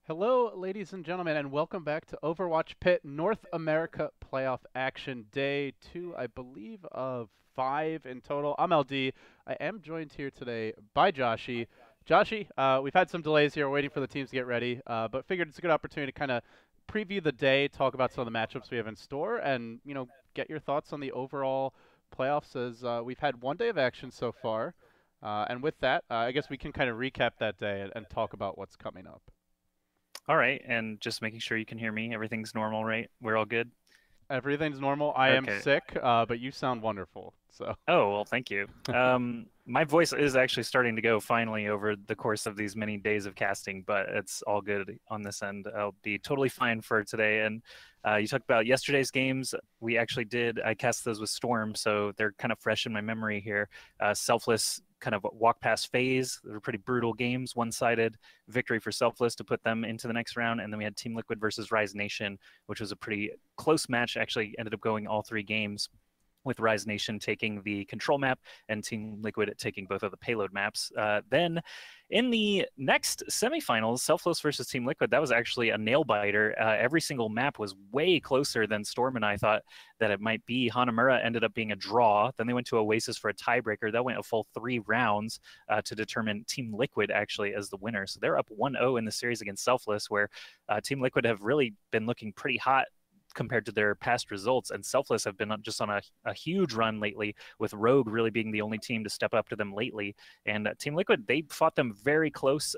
Hello, ladies and gentlemen, and welcome back to Overwatch PIT North America Playoff Action Day 2, I believe, of 5 in total. I'm LD. I am joined here today by Joshy. Joshy, we've had some delays here, waiting for the teams to get ready, but figured it's a good opportunity to kind of preview the day, talk about some of the matchups we have in store, and, get your thoughts on the overall playoffs as we've had one day of action so far. And with that, I guess we can kind of recap that day and talk about what's coming up. All right, and just making sure you can hear me. Everything's normal, right? We're all good? Everything's normal. I am Okay. sick, but you sound wonderful. So, Oh, well, thank you. My voice is actually starting to go finally over the course of these many days of casting, but it's all good on this end. I'll be totally fine for today. And you talked about yesterday's games. I cast those with Storm, so they're kind of fresh in my memory here. Selfless kind of walk past phase. They were pretty brutal games, one-sided victory for Selfless to put them into the next round. And then we had Team Liquid versus Rise Nation, which was a pretty close match. Actually ended up going all three games, with Rise Nation taking the control map and Team Liquid taking both of the payload maps. Then in the next semifinals, Selfless versus Team Liquid, that was actually a nail biter. Every single map was way closer than Storm and I thought that it might be. Hanamura ended up being a draw. Then they went to Oasis for a tiebreaker. That went a full 3 rounds to determine Team Liquid actually as the winner. So they're up 1-0 in the series against Selfless, where Team Liquid have really been looking pretty hot compared to their past results, and Selfless have been just on a huge run lately, with Rogue really being the only team to step up to them lately. And Team Liquid, they fought them very close.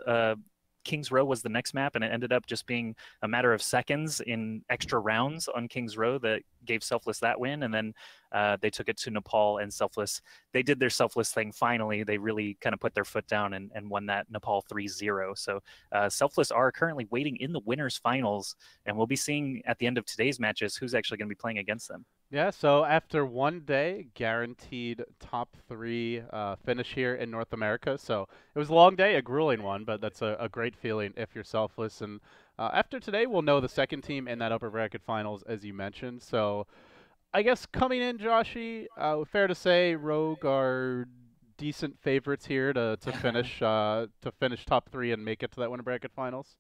Kings Row was the next map, and it ended up just being a matter of seconds in extra rounds on Kings Row that gave Selfless that win. And then they took it to Nepal, and Selfless, they did their Selfless thing finally. They really kind of put their foot down and won that Nepal 3-0. So Selfless are currently waiting in the winners finals, and we'll be seeing at the end of today's matches who's actually going to be playing against them. yeah, so after one day, guaranteed top three finish here in North America. So it was a long day, a grueling one, but that's a great feeling if you're selfless. And after today, we'll know the second team in that upper bracket finals, as you mentioned. So I guess coming in, Joshy, fair to say Rogue are decent favorites here to finish top three and make it to that winter bracket finals.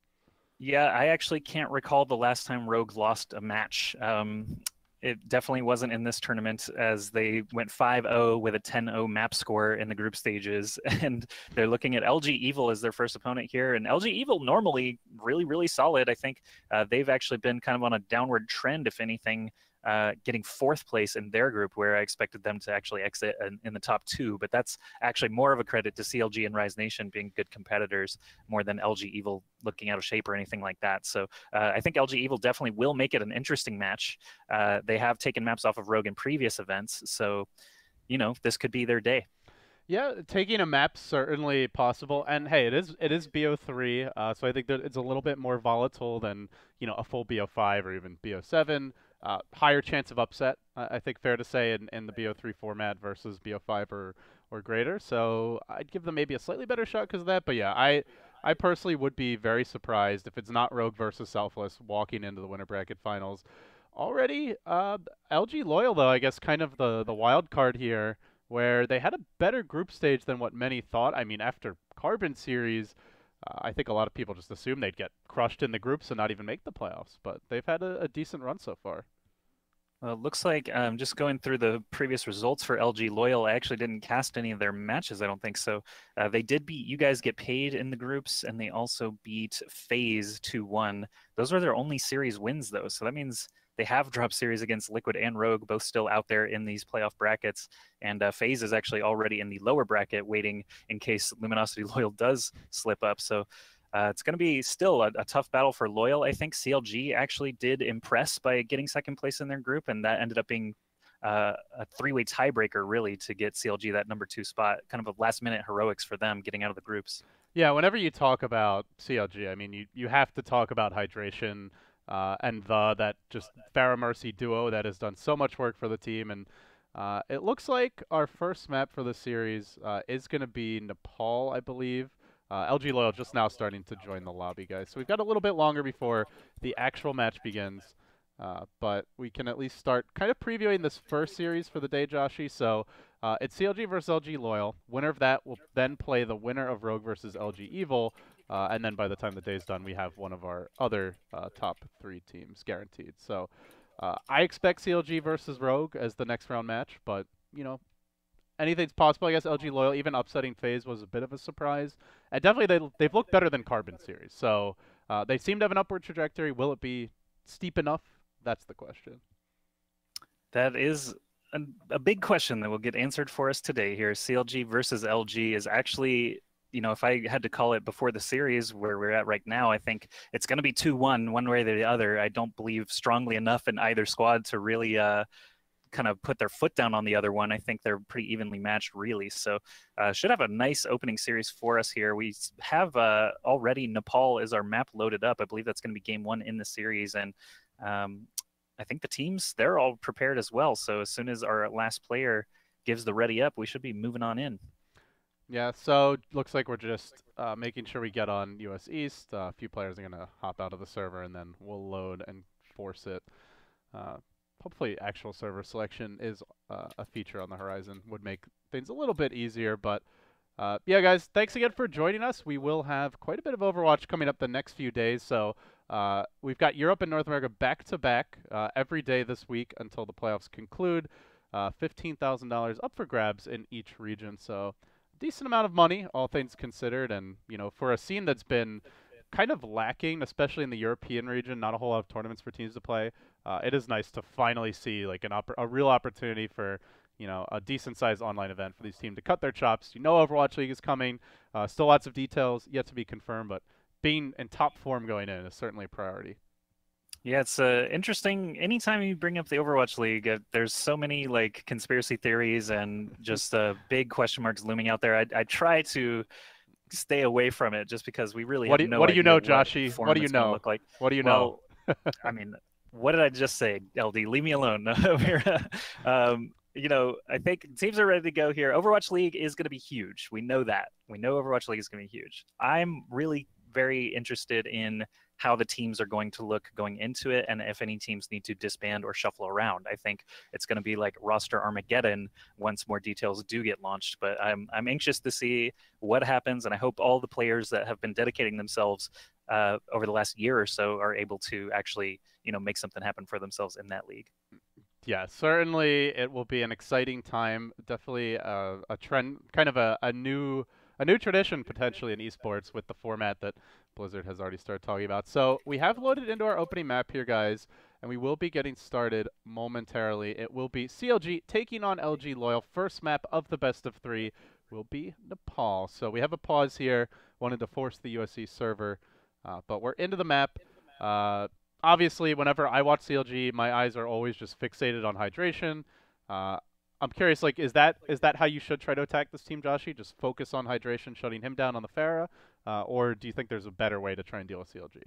Yeah, I actually can't recall the last time Rogue lost a match. It definitely wasn't in this tournament, as they went 5-0 with a 10-0 map score in the group stages. And they're looking at LG.Evil as their first opponent here. And LG.Evil normally really, really solid. I think they've actually been kind of on a downward trend, if anything, getting fourth place in their group, where I expected them to actually exit in the top two. But that's actually more of a credit to CLG and Rise Nation being good competitors, more than LG.Evil looking out of shape or anything like that. So I think LG.Evil definitely will make it an interesting match. They have taken maps off of Rogue in previous events, so this could be their day. Yeah, taking a map certainly possible, and hey, it is BO3, so I think that it's a little bit more volatile than a full BO5 or even BO7. Higher chance of upset, I think fair to say in the BO3 format versus BO5 or greater. So I'd give them maybe a slightly better shot because of that. But yeah, I personally would be very surprised if it's not Rogue versus Selfless walking into the winter bracket finals already. LG.Loyal though, I guess kind of the wild card here, where they had a better group stage than what many thought. I mean, after Carbon Series, I think a lot of people just assumed they'd get crushed in the groups and not even make the playoffs, but they've had a decent run so far. Well, it looks like just going through the previous results for LG.Loyal, I actually didn't cast any of their matches, I don't think. So they did beat You Guys Get Paid in the groups, and they also beat FaZe 2-1. Those were their only series wins, though. So that means they have dropped series against Liquid and Rogue, both still out there in these playoff brackets. And FaZe is actually already in the lower bracket, waiting in case Luminosity Loyal does slip up. So it's going to be still a tough battle for Loyal. I think CLG actually did impress by getting second place in their group, and that ended up being a three-way tiebreaker, really, to get CLG that number 2 spot. Kind of a last-minute heroics for them getting out of the groups. Yeah, whenever you talk about CLG, I mean, you have to talk about hydration and that just Pharah Mercy duo that has done so much work for the team. And it looks like our first map for the series is going to be Nepal, I believe. LG.Loyal just now starting to join the lobby, guys. So we've got a little bit longer before the actual match begins. But we can at least start kind of previewing this first series for the day, Joshy. So it's CLG versus LG Loyal. Winner of that will then play the winner of Rogue versus LG Evil. And then by the time the day's done, we have one of our other top 3 teams guaranteed. So I expect CLG versus Rogue as the next round match, but, you know, anything's possible. I guess LG.Loyal, even upsetting FaZe was a bit of a surprise. And definitely they've looked better than Carbon Series. So they seem to have an upward trajectory. Will it be steep enough? That's the question. That is a big question that will get answered for us today here. CLG versus LG is actually, you know, if I had to call it before the series where we're at right now, I think it's going to be 2-1 one way or the other. I don't believe strongly enough in either squad to really kind of put their foot down on the other one. I think they're pretty evenly matched, really. So should have a nice opening series for us here. We have already Nepal is our map loaded up. I believe that's going to be game 1 in the series. And I think the teams, they're all prepared as well. So as soon as our last player gives the ready up, we should be moving on in. Yeah, so looks like we're just making sure we get on US East. A few players are going to hop out of the server, and then we'll load and force it. Hopefully actual server selection is a feature on the horizon. Would make things a little bit easier. But yeah, guys, thanks again for joining us. We will have quite a bit of Overwatch coming up the next few days. So we've got Europe and North America back-to-back every day this week until the playoffs conclude. $15,000 up for grabs in each region. So decent amount of money, all things considered, and you know, for a scene that's been kind of lacking, especially in the European region, not a whole lot of tournaments for teams to play. It is nice to finally see like a real opportunity for, you know, a decent-sized online event for these teams to cut their chops. You know, Overwatch League is coming. Still lots of details yet to be confirmed, but being in top form going in is certainly a priority. Yeah, it's interesting. Anytime you bring up the Overwatch League, there's so many like conspiracy theories and just big question marks looming out there. I try to stay away from it just because we really have no idea. What do you know, Joshy? What do you know? Look like. What do you know? I mean, what did I just say, LD? Leave me alone. You know, I think teams are ready to go here. Overwatch League is going to be huge. We know that. We know Overwatch League is going to be huge. I'm really very interested in how the teams are going to look going into it, and if any teams need to disband or shuffle around. I think it's going to be like roster Armageddon once more details do get launched. But I'm anxious to see what happens, and I hope all the players that have been dedicating themselves over the last year or so are able to actually, you know, make something happen for themselves in that league. Yeah, certainly it will be an exciting time. Definitely a trend, kind of a new tradition potentially in esports with the format that Blizzard has already started talking about. So we have loaded into our opening map here, guys, and we will be getting started momentarily. It will be CLG taking on LG.Loyal. First map of the best of 3 will be Nepal. So we have a pause here, wanted to force the USC server, but we're into the map. Obviously, whenever I watch CLG, my eyes are always just fixated on hydration. I'm curious, like, is that how you should try to attack this team, Joshy? Just focus on hydration, shutting him down on the Pharah? Or do you think there's a better way to try and deal with CLG?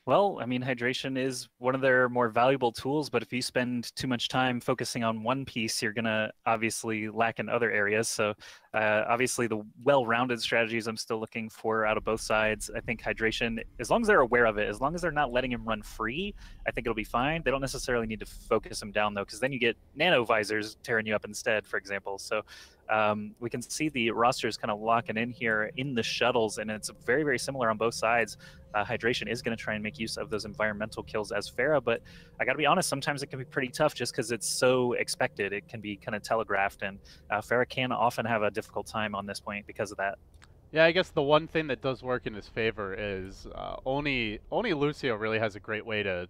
Well, I mean, hydration is one of their more valuable tools, but if you spend too much time focusing on one piece, you're going to obviously lack in other areas. So obviously the well-rounded strategies I'm still looking for out of both sides. I think hydration, as long as they're aware of it, as long as they're not letting him run free, I think it'll be fine. They don't necessarily need to focus him down, though, because then you get nano visors tearing you up instead, for example. So we can see the rosters kind of locking in here in the shuttles, and it's very, very similar on both sides. Hydration is going to try and make use of those environmental kills as Pharah, but I got to be honest, sometimes it can be pretty tough just because it's so expected. It can be kind of telegraphed, and Pharah can often have a difficult time on this point because of that. Yeah, I guess the one thing that does work in his favor is only Lucio really has a great way to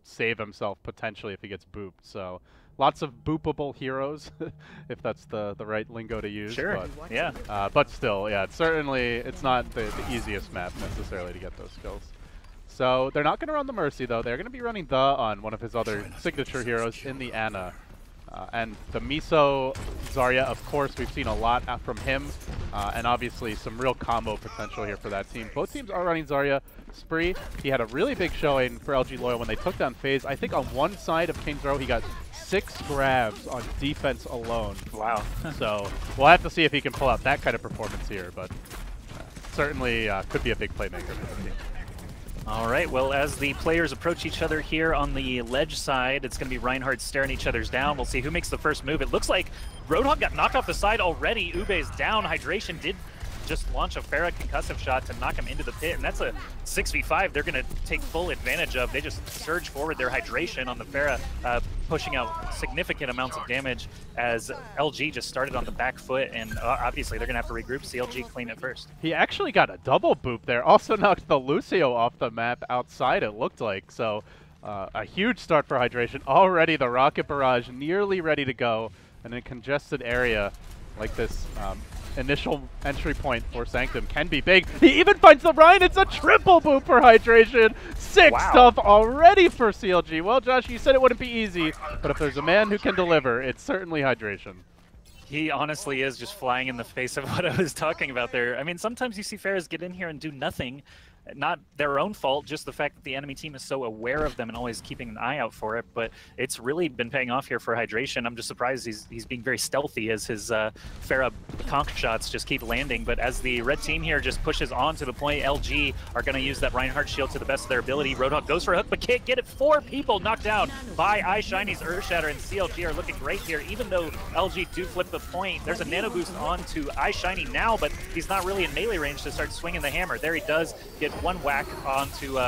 save himself potentially if he gets booped. So lots of boopable heroes, if that's the right lingo to use. Sure. But, yeah. But still, yeah, it's not the easiest map necessarily to get those skills. So they're not going to run the Mercy though. They're going to be running the on one of his other signature heroes in the Ana. And the Miso Zarya, of course, we've seen a lot from him, and obviously some real combo potential here for that team. Both teams are running Zarya. Spree, he had a really big showing for LG.Loyal when they took down FaZe. I think on one side of King's Row, he got 6 grabs on defense alone. Wow. So we'll have to see if he can pull out that kind of performance here, but certainly could be a big playmaker for the team. All right, well, as the players approach each other here on the ledge side, it's going to be Reinhardt staring each other's down. We'll see who makes the first move. It looks like Roadhog got knocked off the side already. Ube's down. Hydration did just launch a Pharah concussive shot to knock him into the pit, and that's a 6v5 they're going to take full advantage of. They just surge forward their hydration on the Pharah, pushing out significant amounts of damage as LG just started on the back foot, and obviously they're going to have to regroup. CLG clean it first. He actually got a double boop there. Also knocked the Lucio off the map outside, it looked like. So a huge start for hydration. Already the rocket barrage nearly ready to go. And in a congested area like this, initial entry point for Sanctum can be big. He even finds the Ryan. It's a triple boop for hydration. Sick stuff already for CLG. Well, Josh, you said it wouldn't be easy, but if there's a man who can deliver, it's certainly hydration. He honestly is just flying in the face of what I was talking about there. I mean, sometimes you see Pharahs get in here and do nothing. Not their own fault, just the fact that the enemy team is so aware of them and always keeping an eye out for it. But it's really been paying off here for hydration. I'm just surprised he's being very stealthy as his Pharah conch shots just keep landing. But as the red team here just pushes on to the point, LG are going to use that Reinhardt shield to the best of their ability. Roadhog goes for a hook, but can't get it. 4 people knocked down by iShiny's Earthshatter, and CLG are looking great here. Even though LG do flip the point, there's a nano boost on to iShiny now, but he's not really in melee range to start swinging the hammer. There he does get one whack onto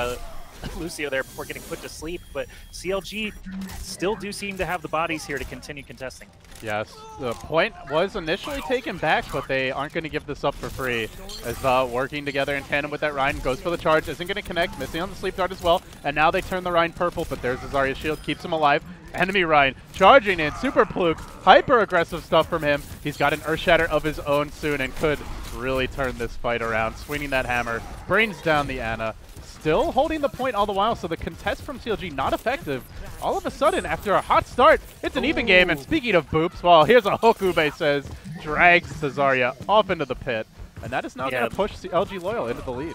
Lucio there before getting put to sleep, but CLG still do seem to have the bodies here to continue contesting. Yes, the point was initially taken back, but they aren't going to give this up for free. As working together in tandem with that Ryan, goes for the charge, isn't going to connect, missing on the sleep dart as well, and now they turn the Ryan purple, but there's the Zarya shield, keeps him alive. Enemy Ryan charging in, super Pluke, hyper aggressive stuff from him. He's got an Earthshatter of his own soon and could really turn this fight around, swinging that hammer, brings down the Ana. Still holding the point all the while, so the contest from CLG not effective. All of a sudden, after a hot start, it's an even game. And speaking of boops, well, here's a hook, Ube says, drags the Zarya off into the pit. And that is now going to push LG.Loyal into the lead.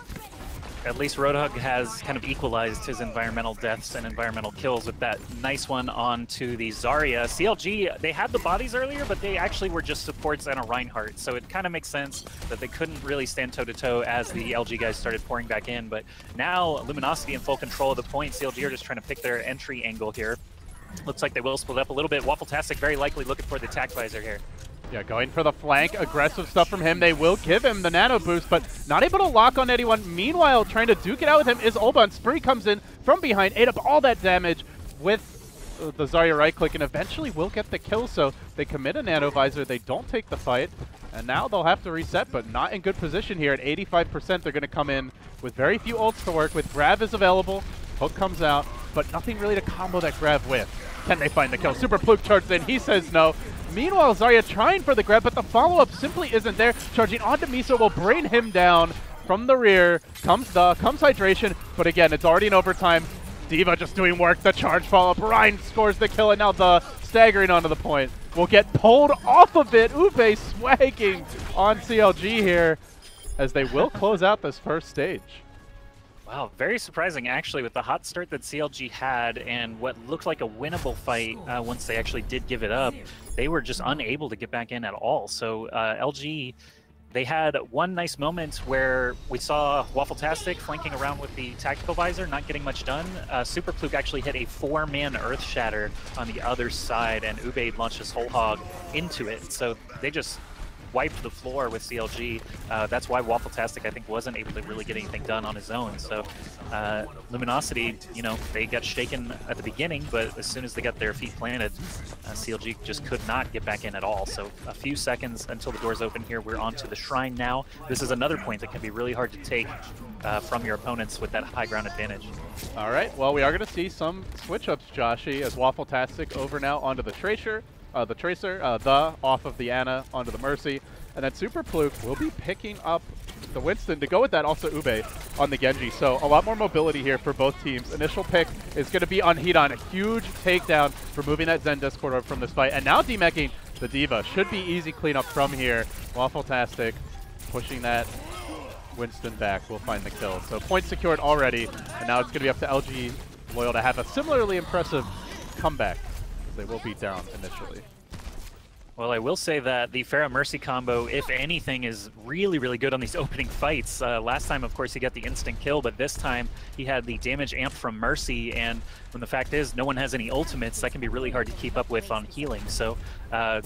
At least Roadhog has kind of equalized his environmental deaths and environmental kills with that nice one onto the Zarya. CLG, they had the bodies earlier, but they actually were just supports and a Reinhardt, so it kind of makes sense that they couldn't really stand toe-to-toe as the LG guys started pouring back in. But now Luminosity in full control of the point. CLG are just trying to pick their entry angle here. Looks like they will split up a little bit. Waffletastic very likely looking for the attack visor here. Yeah, going for the flank, aggressive stuff from him. They will give him the nano boost, but not able to lock on anyone. Meanwhile, trying to duke it out with him is Oban. Spree comes in from behind, ate up all that damage with the Zarya right click, and eventually will get the kill. So they commit a nano visor, they don't take the fight, and now they'll have to reset, but not in good position here. At 85%, they're going to come in with very few ults to work with. Grav is available, hook comes out, but nothing really to combo that Grav with. Can they find the kill? Super Pluke charges in, he says no. Meanwhile, Zarya trying for the grab, but the follow-up simply isn't there. Charging onto Miso will bring him down from the rear. Comes hydration, but again, it's already in overtime. D.Va just doing work, the charge follow-up. Ryan scores the kill, and now the staggering onto the point will get pulled off of it. Ube swagging on CLG here as they will close out this first stage. Wow, very surprising actually with the hot start that CLG had and what looked like a winnable fight once they actually did give it up. They were just unable to get back in at all. So LG, they had one nice moment where we saw Waffletastic flanking around with the tactical visor, not getting much done. Super Pluke actually hit a 4-man Earthshatter on the other side, and Ube launched his whole hog into it. So they just wiped the floor with CLG. That's why Waffletastic, I think, wasn't able to really get anything done on his own. So Luminosity, you know, they got shaken at the beginning, but as soon as they got their feet planted, CLG just could not get back in at all. So a few seconds until the doors open here. We're on to the Shrine now. This is another point that can be really hard to take from your opponents with that high ground advantage. All right, well, we are going to see some switch-ups, Joshy, as Waffletastic over now onto the Tracer. Off of the Ana onto the Mercy, and then Super Pluke will be picking up the Winston to go with that, also Ube on the Genji. So a lot more mobility here for both teams. Initial pick is going to be on Hedon, a huge takedown, removing that Zen Discord orb from this fight, and now demecking the D.Va. Should be easy cleanup from here. Waffletastic pushing that Winston back will find the kill. So point secured already, and now it's going to be up to LG.Loyal to have a similarly impressive comeback. They will be down initially. Well, I will say that the Pharah Mercy combo, if anything, is really, really good on these opening fights. Last time, of course, he got the instant kill, but this time he had the damage amp from Mercy, and when the fact is no one has any ultimates, that can be really hard to keep up with on healing. So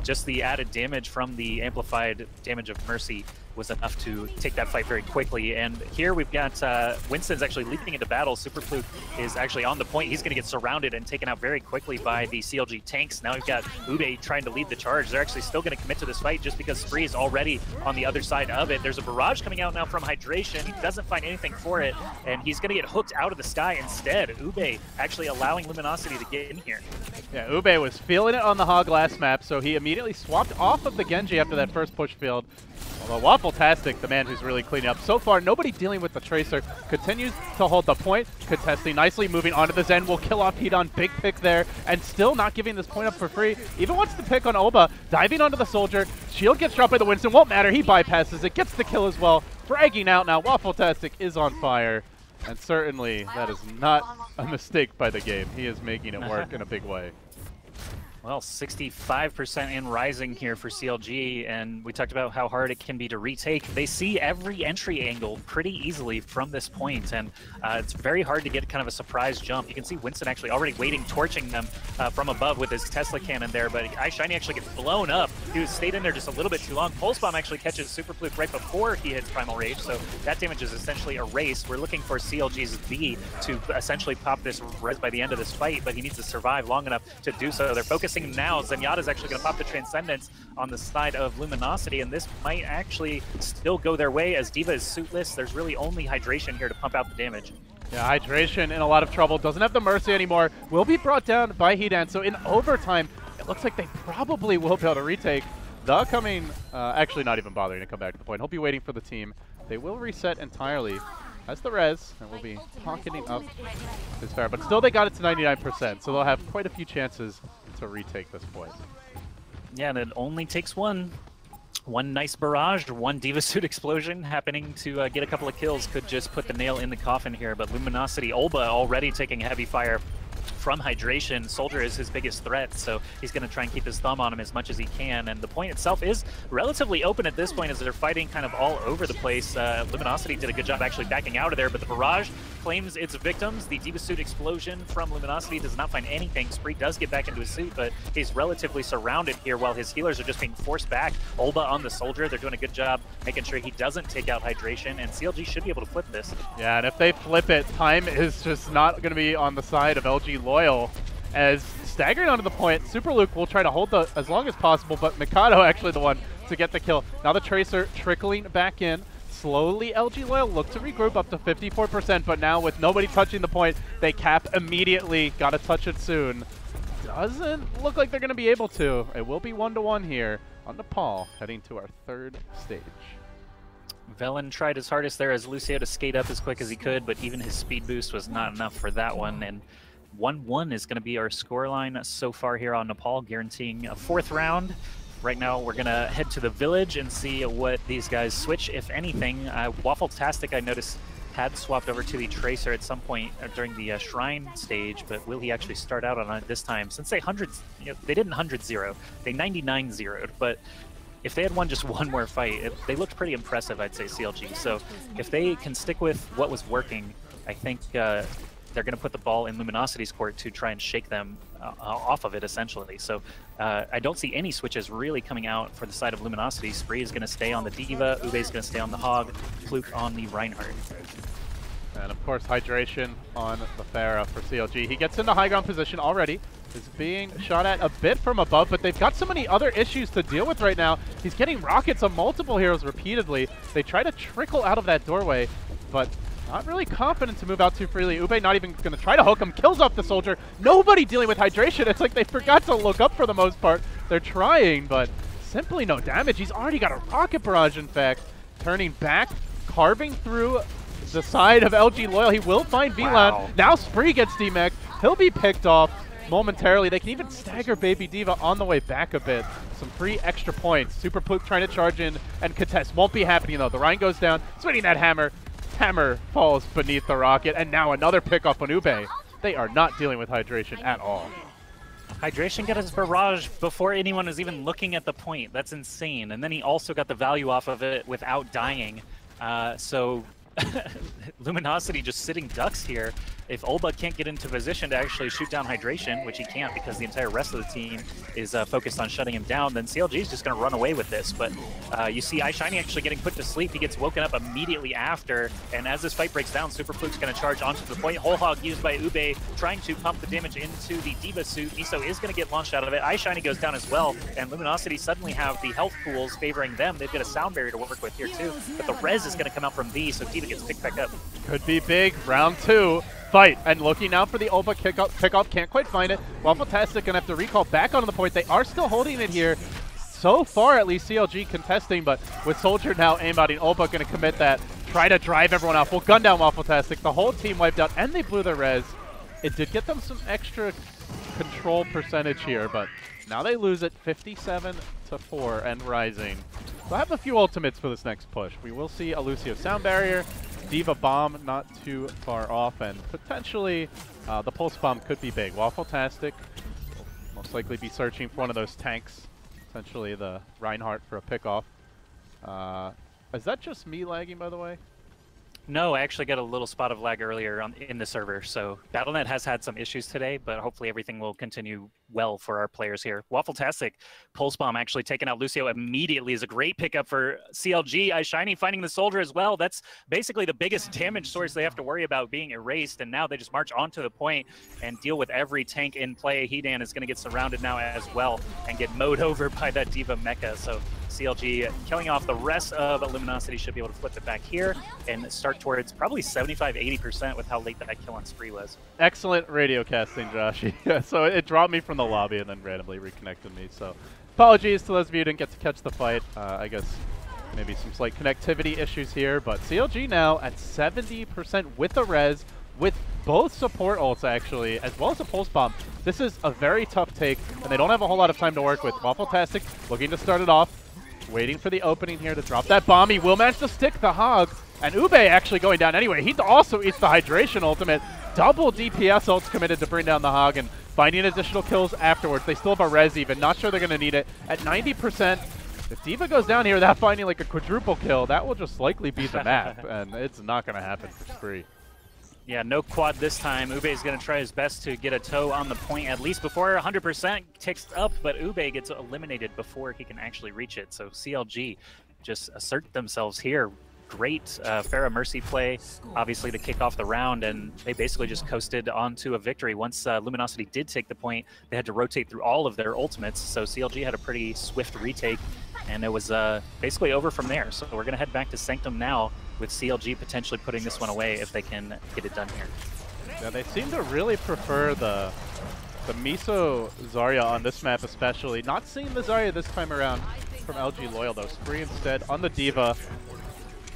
just the added damage from the amplified damage of Mercy was enough to take that fight very quickly. And here we've got Winston's actually leaping into battle. Super Fluke is actually on the point. He's going to get surrounded and taken out very quickly by the CLG tanks. Now we've got Ube trying to lead the charge. They're actually still going to commit to this fight just because Spree is already on the other side of it. There's a barrage coming out now from Hydration. He doesn't find anything for it, and he's going to get hooked out of the sky instead. Ube actually allowing Luminosity to get in here. Yeah, Ube was feeling it on the Hog last map, so he immediately swapped off of the Genji after that first push field. Although Waffle-tastic, the man who's really cleaning up. So far, nobody dealing with the Tracer. Continues to hold the point. Contesting nicely, moving onto the Zen. Will kill off Hedon. Big pick there. And still not giving this point up for free. Even wants to pick on Oba. Diving onto the Soldier. Shield gets dropped by the Winston. Won't matter. He bypasses it. Gets the kill as well. Fragging out now. Waffle-tastic is on fire. And certainly, that is not a mistake by the game. He is making it work in a big way. Well, 65% in rising here for CLG, and we talked about how hard it can be to retake. They see every entry angle pretty easily from this point, and it's very hard to get kind of a surprise jump. You can see Winston actually already waiting, torching them from above with his Tesla cannon there, but iShiny actually gets blown up. He stayed in there just a little bit too long. Pulse Bomb actually catches Super Fluke right before he hits Primal Rage, so that damage is essentially erased. We're looking for CLG's V to essentially pop this res by the end of this fight, but he needs to survive long enough to do so. They're focusing now. Zenyatta's actually going to pop the Transcendence on the side of Luminosity, and this might actually still go their way as D.Va is suitless. There's really only Hydration here to pump out the damage. Yeah, Hydration in a lot of trouble. Doesn't have the Mercy anymore. Will be brought down by Hedon. So in overtime, it looks like they probably will be able to retake. The coming, actually not even bothering to come back to the point. He'll be waiting for the team. They will reset entirely. Has the res, and we'll be pocketing up this fair. But still, they got it to 99%, so they'll have quite a few chances to retake this point. Yeah, and it only takes one nice barrage, one D.Va Suit explosion happening to get a couple of kills could just put the nail in the coffin here. But Luminosity, Olba already taking heavy fire from Hydration. Soldier is his biggest threat, so he's going to try and keep his thumb on him as much as he can. And the point itself is relatively open at this point as they're fighting kind of all over the place. Luminosity did a good job actually backing out of there, but the barrage claims its victims. The D.Va Suit explosion from Luminosity does not find anything. Spree does get back into his suit, but he's relatively surrounded here while his healers are just being forced back. Olba on the Soldier, they're doing a good job making sure he doesn't take out Hydration, and CLG should be able to flip this. Yeah, and if they flip it, time is just not going to be on the side of LG.Loyal. As staggering onto the point, Super Luke will try to hold the as long as possible, but Mikado actually the one to get the kill. Now the Tracer trickling back in. Slowly, LG.Loyal look to regroup up to 54%, but now with nobody touching the point, they cap immediately. Gotta touch it soon. Doesn't look like they're going to be able to. It will be 1-1 here on Nepal, heading to our third stage. Velen tried his hardest there as Lucio to skate up as quick as he could, but even his speed boost was not enough for that one. And 1-1 is going to be our scoreline so far here on Nepal, guaranteeing a fourth round. Right now, we're going to head to the village and see what these guys switch, if anything. Waffle-tastic, I noticed, had swapped over to the Tracer at some point during the Shrine stage, but will he actually start out on it this time? Since they they didn't 100-0, they 99-0'd, but if they had won just one more fight, they looked pretty impressive, I'd say, CLG. So if they can stick with what was working, I think they're going to put the ball in Luminosity's court to try and shake them off of it, essentially. So I don't see any switches really coming out for the side of Luminosity. Spree is going to stay on the D.Va, Ube is going to stay on the Hog, Fluke on the Reinhardt. And of course, Hydration on the Pharah for CLG. He gets into high ground position already. Is being shot at a bit from above, but they've got so many other issues to deal with right now. He's getting rockets on multiple heroes repeatedly. They try to trickle out of that doorway, but not really confident to move out too freely. Ube not even going to try to hook him, kills off the Soldier. Nobody dealing with Hydration. It's like they forgot to look up for the most part. They're trying, but simply no damage. He's already got a rocket barrage, in fact. Turning back, carving through the side of LG.Loyal. He will find VLAN. Wow. Now Spree gets D-Mech. He'll be picked off momentarily. They can even stagger Baby D.Va on the way back a bit. Some free extra points. Super Poop trying to charge in and contest. Won't be happening though. The Rhine goes down, swinging that hammer. Hammer falls beneath the rocket, and now another pickoff on Ube. They are not dealing with Hydration at all. Hydration got his barrage before anyone was even looking at the point. That's insane. And then he also got the value off of it without dying. So Luminosity just sitting ducks here. if Olba can't get into position to actually shoot down Hydration, which he can't because the entire rest of the team is focused on shutting him down, then CLG is just going to run away with this. But you see iShiny actually getting put to sleep. He gets woken up immediately after, and as this fight breaks down, Super Fluke's going to charge onto the point. Whole Hog used by Ube, trying to pump the damage into the D.Va suit. Miso is going to get launched out of it. iShiny goes down as well, and Luminosity suddenly have the health pools favoring them. They've got a sound barrier to work with here too, but the res is going to come out from V, so D.Va gets picked back up. Could be big. Round 2. Fight. And looking now for the Olba pick-off. Can't quite find it. Waffletastic going to have to recall back onto the point. They are still holding it here. So far, at least, CLG contesting, but with Soldier now aimbotting, Olba going to commit that. Try to drive everyone off. We'll gun down Waffletastic. The whole team wiped out, and they blew their res. It did get them some extra control percentage here, but now they lose it 57-4 and rising. So I have a few ultimates for this next push. We will see a Lucio Sound Barrier, D.Va Bomb not too far off, and potentially the Pulse Bomb could be big. Waffletastic will most likely be searching for one of those tanks, essentially the Reinhardt for a pickoff. Is that just me lagging, by the way? No, I actually got a little spot of lag earlier in the server, so Battle.net has had some issues today, but hopefully everything will continue well for our players here. Waffletastic, Pulse Bomb actually taking out Lucio immediately is a great pickup for CLG. iShiny finding the Soldier as well. That's basically the biggest damage source they have to worry about being erased, and now they just march onto the point and deal with every tank in play. Hedan is going to get surrounded now as well and get mowed over by that D.Va mecha, so CLG killing off the rest of Luminosity should be able to flip it back here and start towards probably 75-80% with how late that kill on Spree was. Excellent radio casting, Josh. Yeah, so it dropped me from the lobby and then randomly reconnected me. So apologies to those of you who didn't get to catch the fight. I guess maybe some slight connectivity issues here, but CLG now at 70% with the res, with both support ults actually, as well as a Pulse Bomb. This is a very tough take, and they don't have a whole lot of time to work with. Waffletastic looking to start it off. Waiting for the opening here to drop that bomb. He will manage to stick the Hog. And Ube actually going down anyway. He also eats the Hydration ultimate. Double DPS ults committed to bring down the Hog and finding additional kills afterwards. They still have a res even. Not sure they're going to need it. At 90%, if D.Va goes down here without finding like a quadruple kill, that will just likely beat the map. And it's not going to happen for Spree. Yeah, no quad this time. Ube is going to try his best to get a toe on the point, at least before 100% ticks up, but Ube gets eliminated before he can actually reach it. So CLG just assert themselves here. Great Pharah Mercy play, obviously, to kick off the round, and they basically just coasted onto a victory. Once Luminosity did take the point, they had to rotate through all of their ultimates, so CLG had a pretty swift retake, and it was basically over from there. So we're going to head back to Sanctum now, with CLG potentially putting this one away if they can get it done here. Yeah, they seem to really prefer the Miso Zarya on this map especially. Not seeing the Zarya this time around from LG.Loyal though. Spree instead on the D.Va.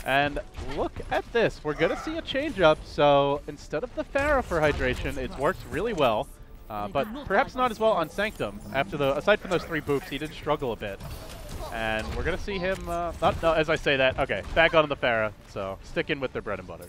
And look at this. We're going to see a change up. So instead of the Pharah for hydration, it's worked really well. But perhaps not as well on Sanctum. Aside from those 3 boops, he did struggle a bit. And we're going to see him, no, as I say that, okay, back onto the Pharah, so sticking with their bread and butter.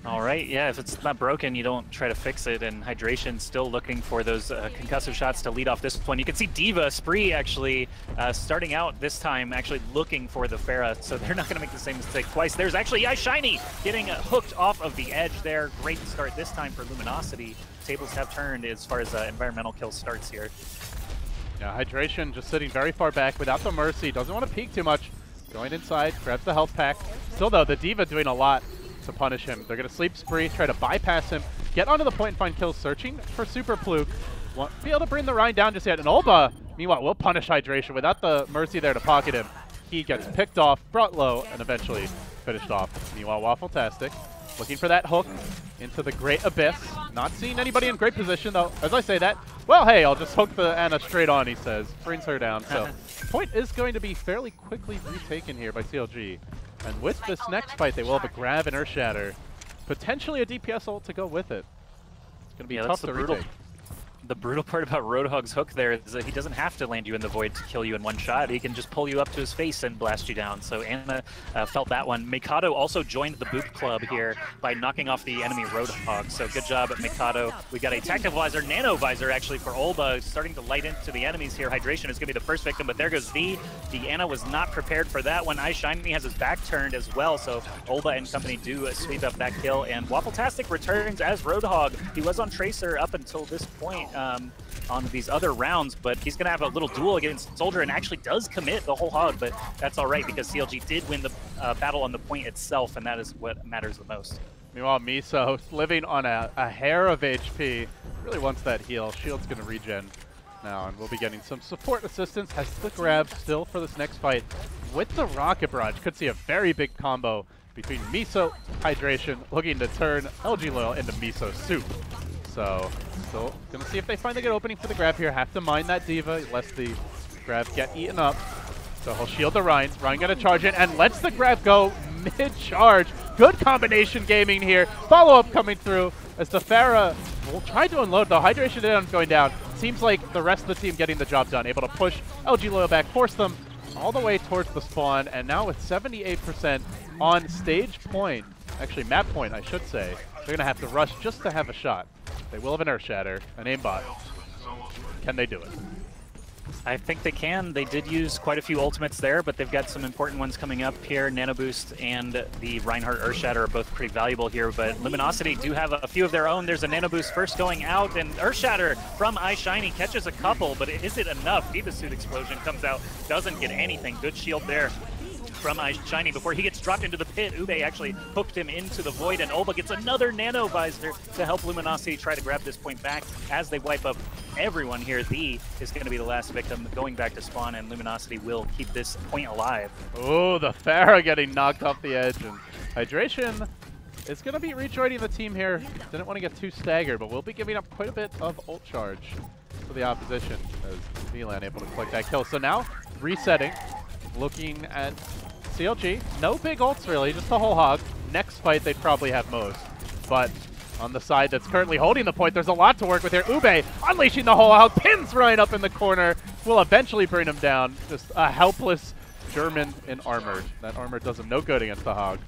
All right, yeah, if it's not broken, you don't try to fix it, and Hydration still looking for those concussive shots to lead off this one. You can see D.Va, Spree actually starting out this time, actually looking for the Pharah, so they're not going to make the same mistake twice. There's actually iShiny getting hooked off of the edge there. Great start this time for Luminosity. Tables have turned as far as environmental kill starts here. Yeah, Hydration just sitting very far back without the Mercy. Doesn't want to peek too much. Going inside, grabs the health pack. Still though, the D.Va doing a lot to punish him. They're going to sleep Spree, try to bypass him, get onto the point and find kills, searching for Super Fluke. Won't be able to bring the Rhine down just yet. And Olba, meanwhile, will punish Hydration without the Mercy there to pocket him. He gets picked off, brought low, and eventually finished off. Meanwhile, Waffletastic looking for that hook into the Great Abyss. Not seeing anybody in great position, though. As I say that, well, hey, I'll just hook the Anna straight on, he says. Brings her down. So point is going to be fairly quickly retaken here by CLG. And with this next fight, they will have a grab and Earth Shatter. Potentially a DPS ult to go with it. It's going to be tough to retake. The brutal part about Roadhog's hook there is that he doesn't have to land you in the void to kill you in one shot. He can just pull you up to his face and blast you down. So Anna felt that one. Mikado also joined the Boop Club here by knocking off the enemy Roadhog. So good job at Mikado. We got a Tactical Visor, Nano Visor actually for Olba, starting to light into the enemies here. Hydration is going to be the first victim, but there goes V. The Anna was not prepared for that one. iShiny has his back turned as well, so Olba and company do sweep up that kill. And Waffletastic returns as Roadhog. He was on Tracer up until this point on these other rounds, but he's going to have a little duel against Soldier and actually does commit the whole hog, but that's all right because CLG did win the battle on the point itself, and that is what matters the most. Meanwhile, Miso, living on a hair of HP, really wants that heal. Shield's going to regen now, and we'll be getting some support assistance. Has the grab still for this next fight with the Rocket Barrage. Could see a very big combo between Miso, Hydration, looking to turn LG.Loyal into Miso Soup. So, still going to see if they find a good opening for the grab here. Have to mine that Diva, lest the grab get eaten up. So he'll shield the Rein. Rein going to charge in and lets the grab go mid-charge. Good combination gaming here. Follow-up coming through as the Pharah will try to unload, though. Hydration did end up going down. Seems like the rest of the team getting the job done. Able to push LG.Loyal back, force them all the way towards the spawn. And now with 78% on stage point, actually map point, I should say, they're going to have to rush just to have a shot. They will have an Earth Shatter, an aimbot. Can they do it? I think they can. They did use quite a few ultimates there, but they've got some important ones coming up here. Nano Boost and the Reinhardt Earth Shatter are both pretty valuable here, but Luminosity do have a few of their own. There's a Nano Boost first going out, and Earth Shatter from iShiny catches a couple, but is it enough? Diva Suit Explosion comes out, doesn't get anything. Good shield there from iShiny before he gets dropped into the pit. Ube actually hooked him into the void, and Olba gets another Nano Visor to help Luminosity try to grab this point back as they wipe up everyone here. The is going to be the last victim going back to spawn, and Luminosity will keep this point alive. Oh, the Pharah getting knocked off the edge, and Hydration is going to be rejoining the team here. Didn't want to get too staggered, but we'll be giving up quite a bit of ult charge for the opposition as VLAN able to collect that kill. So now resetting, looking at CLG. No big ults really, just the whole hog. Next fight they'd probably have most. But on the side that's currently holding the point, there's a lot to work with here. Ube unleashing the whole hog, pins Ryan up in the corner. Will eventually bring him down. Just a helpless German in armor. That armor does him no good against the hog.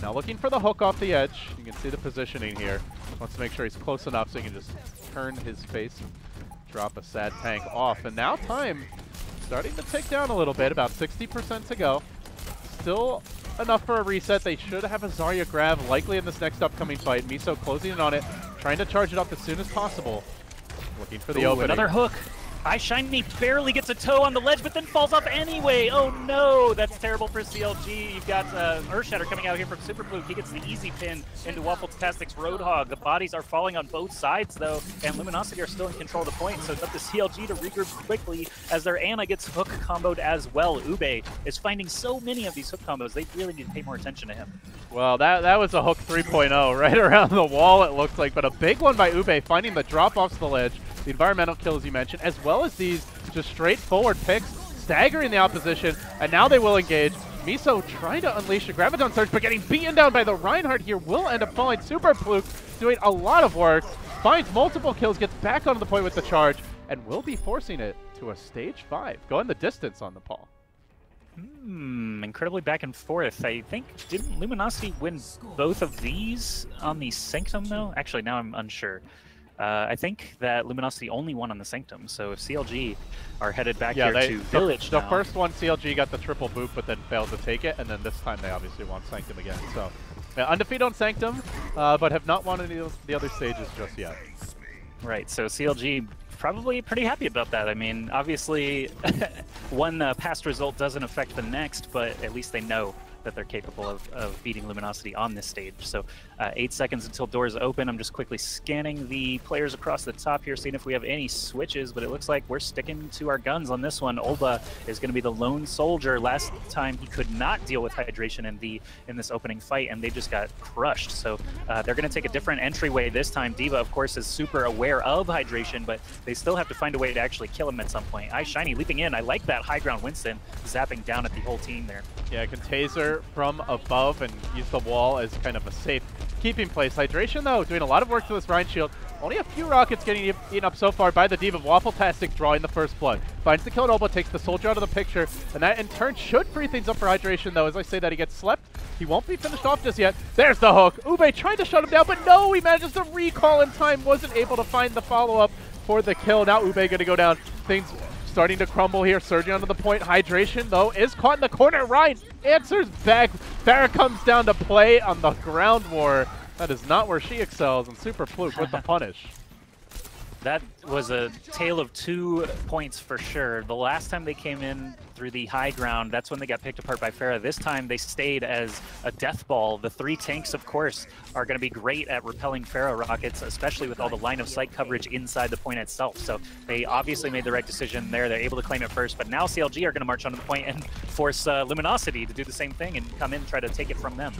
Now looking for the hook off the edge. You can see the positioning here. Wants to make sure he's close enough so he can just turn his face and drop a sad tank off. And now time starting to tick down a little bit, about 60% to go. Still enough for a reset. They should have a Zarya grab likely in this next upcoming fight. Miso closing in on it, trying to charge it up as soon as possible. Looking for the opening. Another hook. iShiny barely gets a toe on the ledge, but then falls off anyway. Oh no, that's terrible for CLG. You've got Earth Shatter coming out here from Super Blue. He gets the easy pin into Waffletastic's Roadhog. The bodies are falling on both sides though, and Luminosity are still in control of the point, so it's up to CLG to regroup quickly as their Ana gets hook comboed as well. Ube is finding so many of these hook combos. They really need to pay more attention to him. Well, that was a hook 3.0 right around the wall it looks like, but a big one by Ube, finding the drop off the ledge. The environmental kills you mentioned, as well as these just straightforward picks, staggering the opposition, and now they will engage. Miso trying to unleash a Graviton Surge, but getting beaten down by the Reinhardt here will end up falling. Super Fluke doing a lot of work, finds multiple kills, gets back onto the point with the charge, and will be forcing it to a stage 5. Going the distance on the Paul. Incredibly back and forth. I think, didn't Luminosity win both of these on the Sanctum though? Actually, now I'm unsure. I think that Luminosity only won on the Sanctum, so if CLG are headed back here to Village the first one, CLG got the triple boop, but then failed to take it, and then this time they obviously won Sanctum again. So, yeah, undefeated on Sanctum, but have not won any of the other stages just yet. Right, so CLG probably pretty happy about that. I mean, obviously, one past result doesn't affect the next, but at least they know that they're capable of beating Luminosity on this stage. So 8 seconds until doors open. I'm just quickly scanning the players across the top here, seeing if we have any switches, but it looks like we're sticking to our guns on this one. Olba is going to be the lone soldier. Last time he could not deal with hydration in this opening fight, and they just got crushed. So they're going to take a different entryway this time. Diva, of course, is super aware of hydration, but they still have to find a way to actually kill him at some point. iShiny leaping in. I like that high ground Winston zapping down at the whole team there. Yeah, can taser from above and use the wall as kind of a safe keeping place. Hydration, though, doing a lot of work to this Rhine shield. Only a few rockets getting eaten up so far by the Diva. Waffletastic drawing the first blood. Finds the kill at Oba, takes the soldier out of the picture, and that in turn should free things up for Hydration, though. As I say that, he gets slept. He won't be finished off just yet. There's the hook. Ube trying to shut him down, but no, he manages to recall in time. Wasn't able to find the follow-up for the kill. Now Ube going to go down. Things starting to crumble here. Surging onto the point. Hydration, though, is caught in the corner. Ryan answers back. Farrah comes down to play on the ground war. That is not where she excels, and Super Fluke with the punish. That was a tale of 2 points for sure. The last time they came in through the high ground, that's when they got picked apart by Farrah. This time they stayed as a death ball. The 3 tanks, of course, are going to be great at repelling Farrah rockets, especially with all the line of sight coverage inside the point itself. So they obviously made the right decision there. They're able to claim it first, but now CLG are going to march onto the point and force Luminosity to do the same thing and come in and try to take it from them.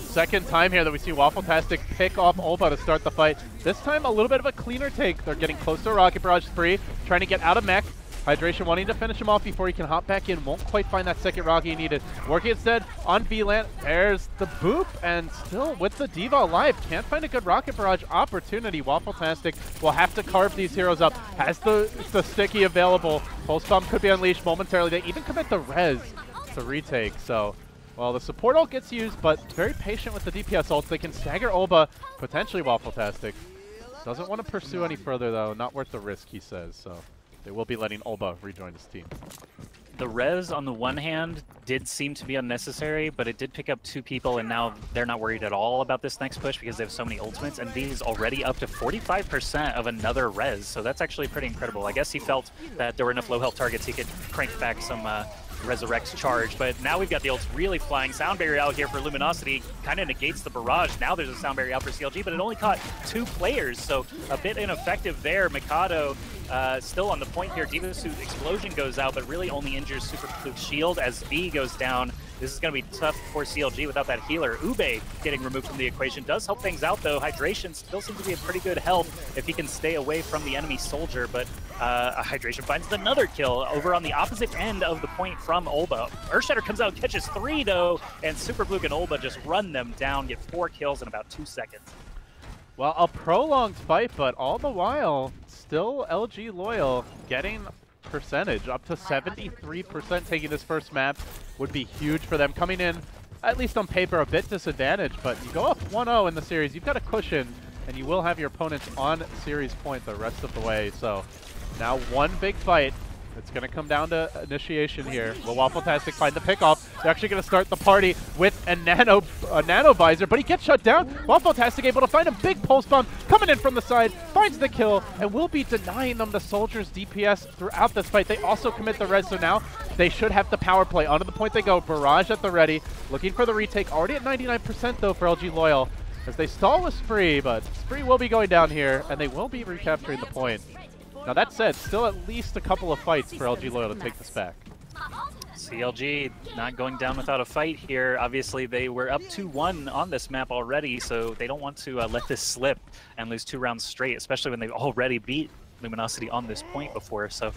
Second time here that we see Waffletastic pick off Ulpa to start the fight. This time a little bit of a cleaner take. They're getting close to a Rocket Barrage spree, trying to get out of mech. Hydration wanting to finish him off before he can hop back in. Won't quite find that second rocket he needed. Working instead on VLAN. There's the boop, and still with the Diva alive. Can't find a good Rocket Barrage opportunity. Waffletastic will have to carve these heroes up. Has the sticky available. Pulse Bomb could be unleashed momentarily. They even commit the res to retake. So, well, the support ult gets used, but very patient with the DPS ults. They can stagger Olba, potentially Waffletastic. Doesn't want to pursue any further, though. Not worth the risk, he says. So they will be letting Olba rejoin his team. The res, on the one hand, did seem to be unnecessary, but it did pick up 2 people, and now they're not worried at all about this next push because they have so many ultimates, and V's already up to 45% of another res, so that's actually pretty incredible. I guess he felt that there were enough low health targets he could crank back some Resurrect's charge, but now we've got the ults really flying. Sound Barrier out here for Luminosity kind of negates the barrage. Now there's a Sound Barrier out for CLG, but it only caught 2 players, so a bit ineffective there. Mikado still on the point here. Diva Suit Explosion goes out, but really only injures Super Fluke's shield as V goes down. This is going to be tough for CLG without that healer. Ube getting removed from the equation does help things out, though. Hydration still seems to be a pretty good help if he can stay away from the enemy soldier, but Hydration finds another kill over on the opposite end of the point from Olba. Earthshatter comes out, catches 3, though, and Super Fluke and Olba just run them down, get 4 kills in about 2 seconds. Well, a prolonged fight, but all the while, still LG.Loyal getting percentage up to 73%. Taking this first map would be huge for them. Coming in, at least on paper, a bit disadvantaged, but you go up 1-0 in the series, you've got a cushion, and you will have your opponents on series point the rest of the way. So now one big fight. It's going to come down to initiation here. Will Waffletastic find the pick-off? They're actually going to start the party with a nano visor, but he gets shut down. Waffletastic able to find a big pulse bomb coming in from the side, finds the kill, and will be denying them the soldiers' DPS throughout this fight. They also commit the res, so now they should have the power play. Onto the point they go. Barrage at the ready, looking for the retake. Already at 99% though for LG.Loyal as they stall with Spree, but Spree will be going down here, and they will be recapturing the point. Now that said, still at least a couple of fights for LG.Loyal to take this back. CLG not going down without a fight here. Obviously, they were up 2-1 on this map already, so they don't want to let this slip and lose 2 rounds straight, especially when they've already beat Luminosity on this point before. So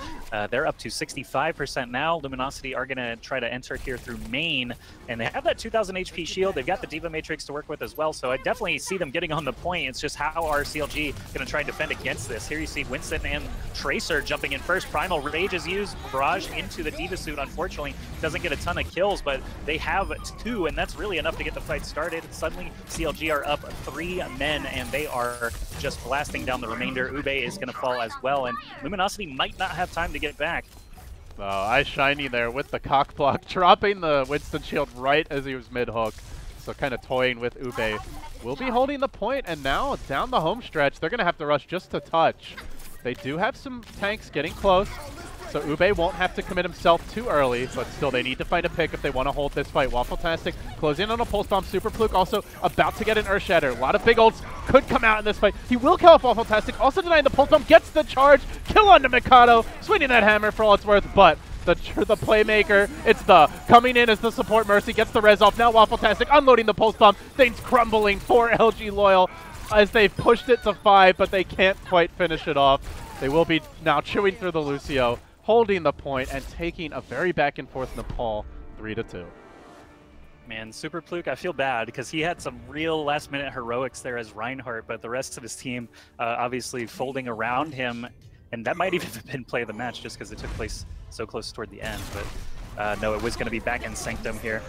they're up to 65% now. Luminosity are going to try to enter here through main, and they have that 2000 HP shield. They've got the Diva Matrix to work with as well, so I definitely see them getting on the point. It's just how are CLG going to try and defend against this? Here you see Winston and Tracer jumping in first. Primal Rage is used. Barrage into the Diva Suit, unfortunately, doesn't get a ton of kills, but they have 2, and that's really enough to get the fight started. Suddenly, CLG are up 3 men, and they are just blasting down the remainder. Ube is going to fall as well, and Luminosity might not have time to get back. Eye Shiny there with the cock block, dropping the Winston shield right as he was mid-hook. So kind of toying with Ube. Will be holding the point, and now down the home stretch, they're going to have to rush just to touch. They do have some tanks getting close, so Ube won't have to commit himself too early, but still they need to find a pick if they want to hold this fight. Waffletastic close in on a Pulse Bomb. Super Fluke also about to get an Earthshatter. A lot of big ults could come out in this fight. He will kill off Waffletastic, also denying the Pulse Bomb, gets the charge, kill onto Mikado, swinging that hammer for all it's worth, but the playmaker, it's the coming in as the support Mercy, gets the res off. Now Waffletastic unloading the Pulse Bomb, things crumbling for LG.Loyal as they've pushed it to 5, but they can't quite finish it off. They will be now chewing through the Lucio, holding the point and taking a very back and forth Nepal 3-2. Man, Super Pluke, I feel bad because he had some real last-minute heroics there as Reinhardt, but the rest of his team obviously folding around him, and that might even have been play of the match just because it took place so close toward the end. But no, it was going to be back in Sanctum here.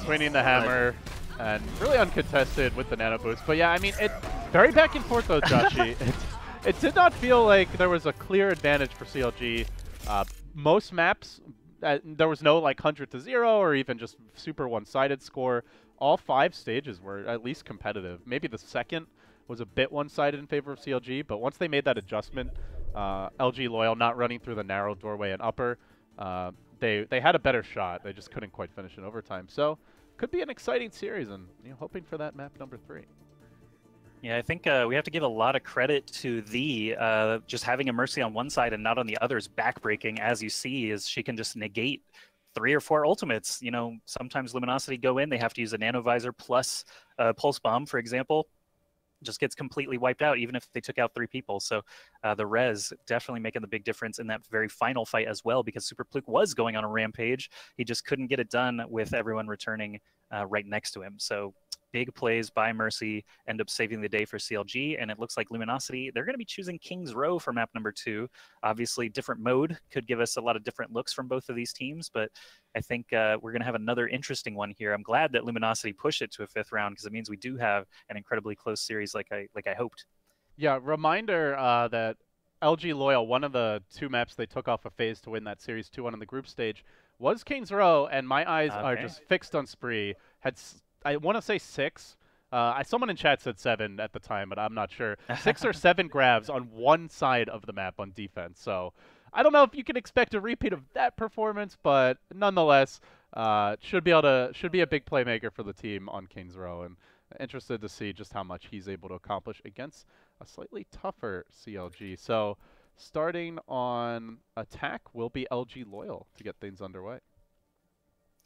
Swinging the hammer, and really uncontested with the nano boost. But yeah, I mean, it very back and forth though, Joshi. It did not feel like there was a clear advantage for CLG. Most maps, there was no like 100-0 or even just super one-sided score. All 5 stages were at least competitive. Maybe the second was a bit one-sided in favor of CLG, but once they made that adjustment, LG.Loyal not running through the narrow doorway and upper, they had a better shot. They just couldn't quite finish in overtime. So could be an exciting series, and hoping for that map number 3. Yeah, I think we have to give a lot of credit to just having a Mercy on one side and not on the other's backbreaking, as you see, is she can just negate 3 or 4 ultimates. Sometimes Luminosity go in, they have to use a Nano Visor plus Pulse Bomb, for example. Just gets completely wiped out, even if they took out 3 people. So the res definitely making the big difference in that very final fight as well, because Super Pluke was going on a rampage. He just couldn't get it done with everyone returning right next to him. So big plays by Mercy end up saving the day for CLG, and it looks like Luminosity, they're going to be choosing King's Row for map number 2. Obviously, different mode could give us a lot of different looks from both of these teams, but I think we're going to have another interesting one here. I'm glad that Luminosity pushed it to a 5th round, because it means we do have an incredibly close series like I hoped. Yeah, reminder that LG.Loyal, one of the 2 maps they took off a phase to win that series 2-1 in the group stage, was King's Row, and my eyes are just fixed on Spree. I want to say 6. Someone in chat said 7 at the time, but I'm not sure. 6 or 7 grabs on one side of the map on defense. So I don't know if you can expect a repeat of that performance, but nonetheless, should be a big playmaker for the team on King's Row, and interested to see just how much he's able to accomplish against a slightly tougher CLG. So starting on attack will be LG.Loyal to get things underway.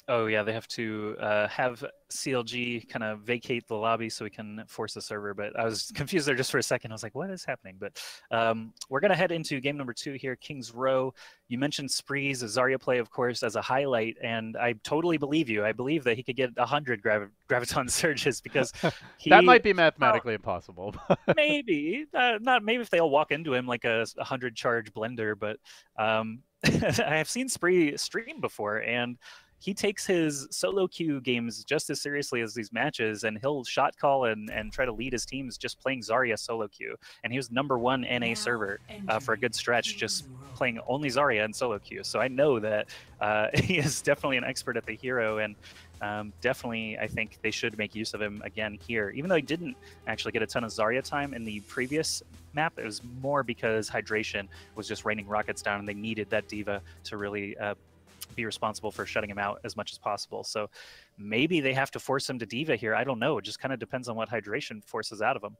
Oh yeah, they have to have CLG kind of vacate the lobby so we can force the server, but I was confused there just for a second. I was like, what is happening? But we're going to head into game number 2 here, King's Row. You mentioned Spree's Zarya play, of course, as a highlight, and I totally believe you. I believe that he could get 100 Graviton Surges, because that might be mathematically impossible. Maybe. Not maybe if they all walk into him like a 100 charge blender, but I have seen Spree stream before, and he takes his solo queue games just as seriously as these matches, and he'll shot call and try to lead his teams just playing Zarya solo queue. And he was #1 NA server for a good stretch, just playing only Zarya and solo queue. So I know that he is definitely an expert at the hero, and definitely I think they should make use of him again here. Even though he didn't actually get a ton of Zarya time in the previous map, it was more because Hydration was just raining rockets down, and they needed that diva to really be responsible for shutting him out as much as possible. So maybe they have to force him to diva here. I don't know. It just kind of depends on what Hydration forces out of him.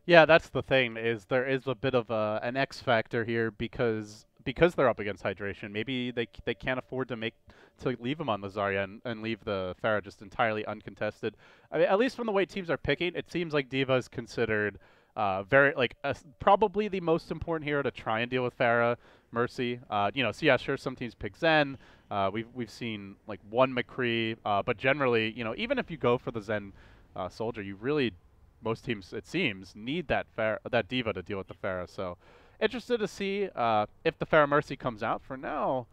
Yeah, that's the thing, is there is a bit of an X factor here because they're up against Hydration. Maybe they can't afford to leave him on the Zarya and leave the Pharah just entirely uncontested. I mean, at least from the way teams are picking, it seems like Diva is considered probably the most important hero to try and deal with Pharah. Mercy, so yeah, sure, some teams pick Zen. We've seen like one McCree, but generally, even if you go for the Zen soldier, most teams, it seems, need that Diva to deal with the Pharah. So interested to see if the Pharah Mercy comes out. For now,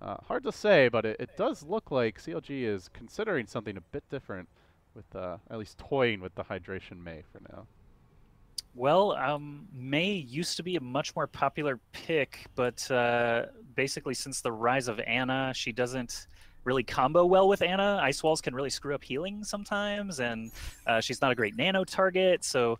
hard to say, but it does look like CLG is considering something a bit different, with at least toying with the Hydration Mei for now. Well, Mei used to be a much more popular pick, but basically since the rise of Ana, she doesn't really combo well with Ana. Ice Walls can really screw up healing sometimes, and she's not a great nano target, so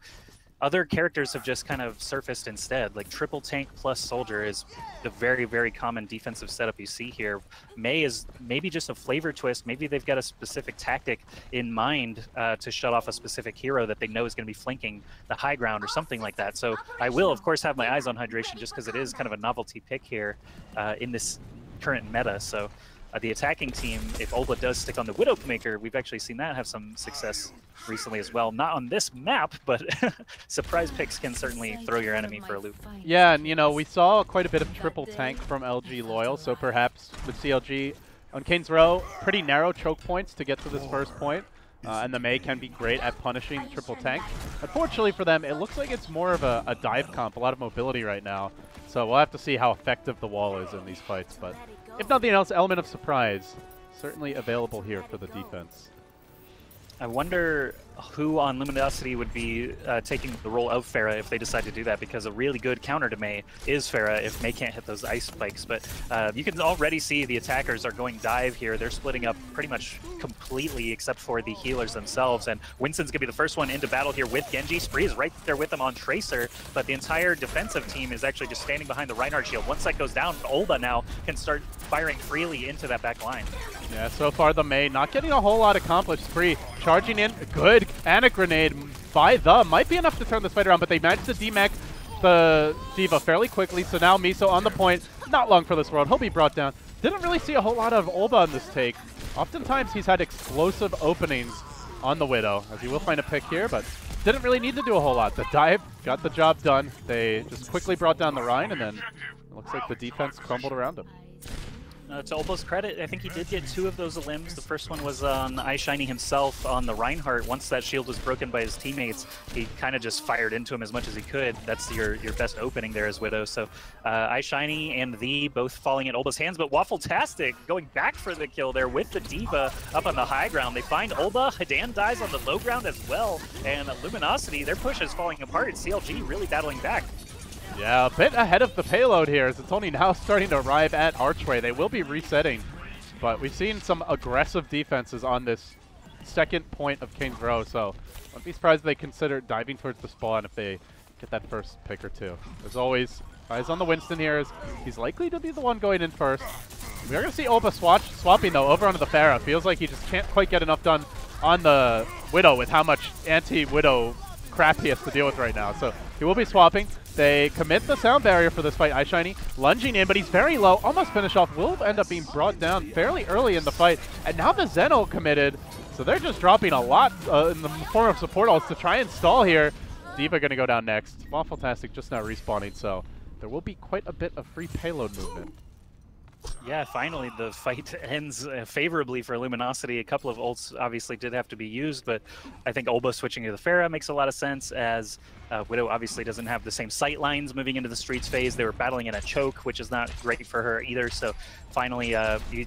other characters have just kind of surfaced instead. Like triple tank plus soldier is the very, very common defensive setup you see here. Mei is maybe just a flavor twist. Maybe they've got a specific tactic in mind to shut off a specific hero that they know is going to be flanking the high ground or something like that. So I will, of course, have my eyes on Hydration just because it is kind of a novelty pick here in this current meta. So the attacking team, if Olba does stick on the Widowmaker, we've actually seen that have some success recently as well. Not on this map, but surprise picks can certainly throw your enemy for a loop. Yeah, and we saw quite a bit of triple tank from LG.Loyal, so perhaps with CLG On Kane's Row, pretty narrow choke points to get to this first point. And the Mei can be great at punishing triple tank. Unfortunately for them, it looks like it's more of a dive comp, a lot of mobility right now. So we'll have to see how effective the wall is in these fights. But if nothing else, element of surprise certainly available here for the defense. I wonder who on Luminosity would be taking the role of Pharah if they decide to do that, because a really good counter to Mei is Pharah if Mei can't hit those ice spikes. But you can already see the attackers are going dive here. They're splitting up pretty much completely except for the healers themselves. And Winston's going to be the first one into battle here with Genji. Spree is right there with him on Tracer, but the entire defensive team is actually just standing behind the Reinhardt shield. Once that goes down, Olba now can start firing freely into that back line. Yeah, so far the Mei not getting a whole lot accomplished. Spree charging in, good, and a grenade by the, might be enough to turn this fight around, but they managed to demech the D.Va fairly quickly, so now Miso on the point. Not long for this world, he'll be brought down. Didn't really see a whole lot of Olba on this take. Oftentimes he's had explosive openings on the Widow, as he will find a pick here, but didn't really need to do a whole lot. The dive got the job done. They just quickly brought down the Rhine, and then it looks like the defense crumbled around him. To Olbo's credit, I think he did get 2 of those limbs. The first one was on iShiny himself on the Reinhardt. Once that shield was broken by his teammates, he kind of just fired into him as much as he could. That's your best opening there as Widow. So iShiny and the both falling in Olbo's hands, but Waffle-tastic going back for the kill there with the D.Va up on the high ground. They find Olba, Hadan dies on the low ground as well, and Luminosity, their push is falling apart. CLG really battling back. Yeah, a bit ahead of the payload here, as it's only now starting to arrive at Archway. They will be resetting, but we've seen some aggressive defenses on this second point of Kane's Row, so wouldn't be surprised if they consider diving towards the spawn if they get that first pick or two. As always, eyes on the Winston here, as he's likely to be the one going in first. We are going to see Olba swapping, though, over onto the Pharah. Feels like he just can't quite get enough done on the Widow with how much anti-Widow crap he has to deal with right now. So he will be swapping. They commit the sound barrier for this fight. iShiny lunging in, but he's very low. Almost finish off. Will end up being brought down fairly early in the fight. And now the Zeno committed. So they're just dropping a lot in the form of support ults to try and stall here. D.Va going to go down next. Waffle-tastic just now respawning, so there will be quite a bit of free payload movement. Yeah, finally the fight ends favorably for Luminosity. A couple of ults obviously did have to be used, but I think Olba switching to the Pharah makes a lot of sense, as Widow obviously doesn't have the same sight lines moving into the streets phase. They were battling in a choke, which is not great for her either. So finally, we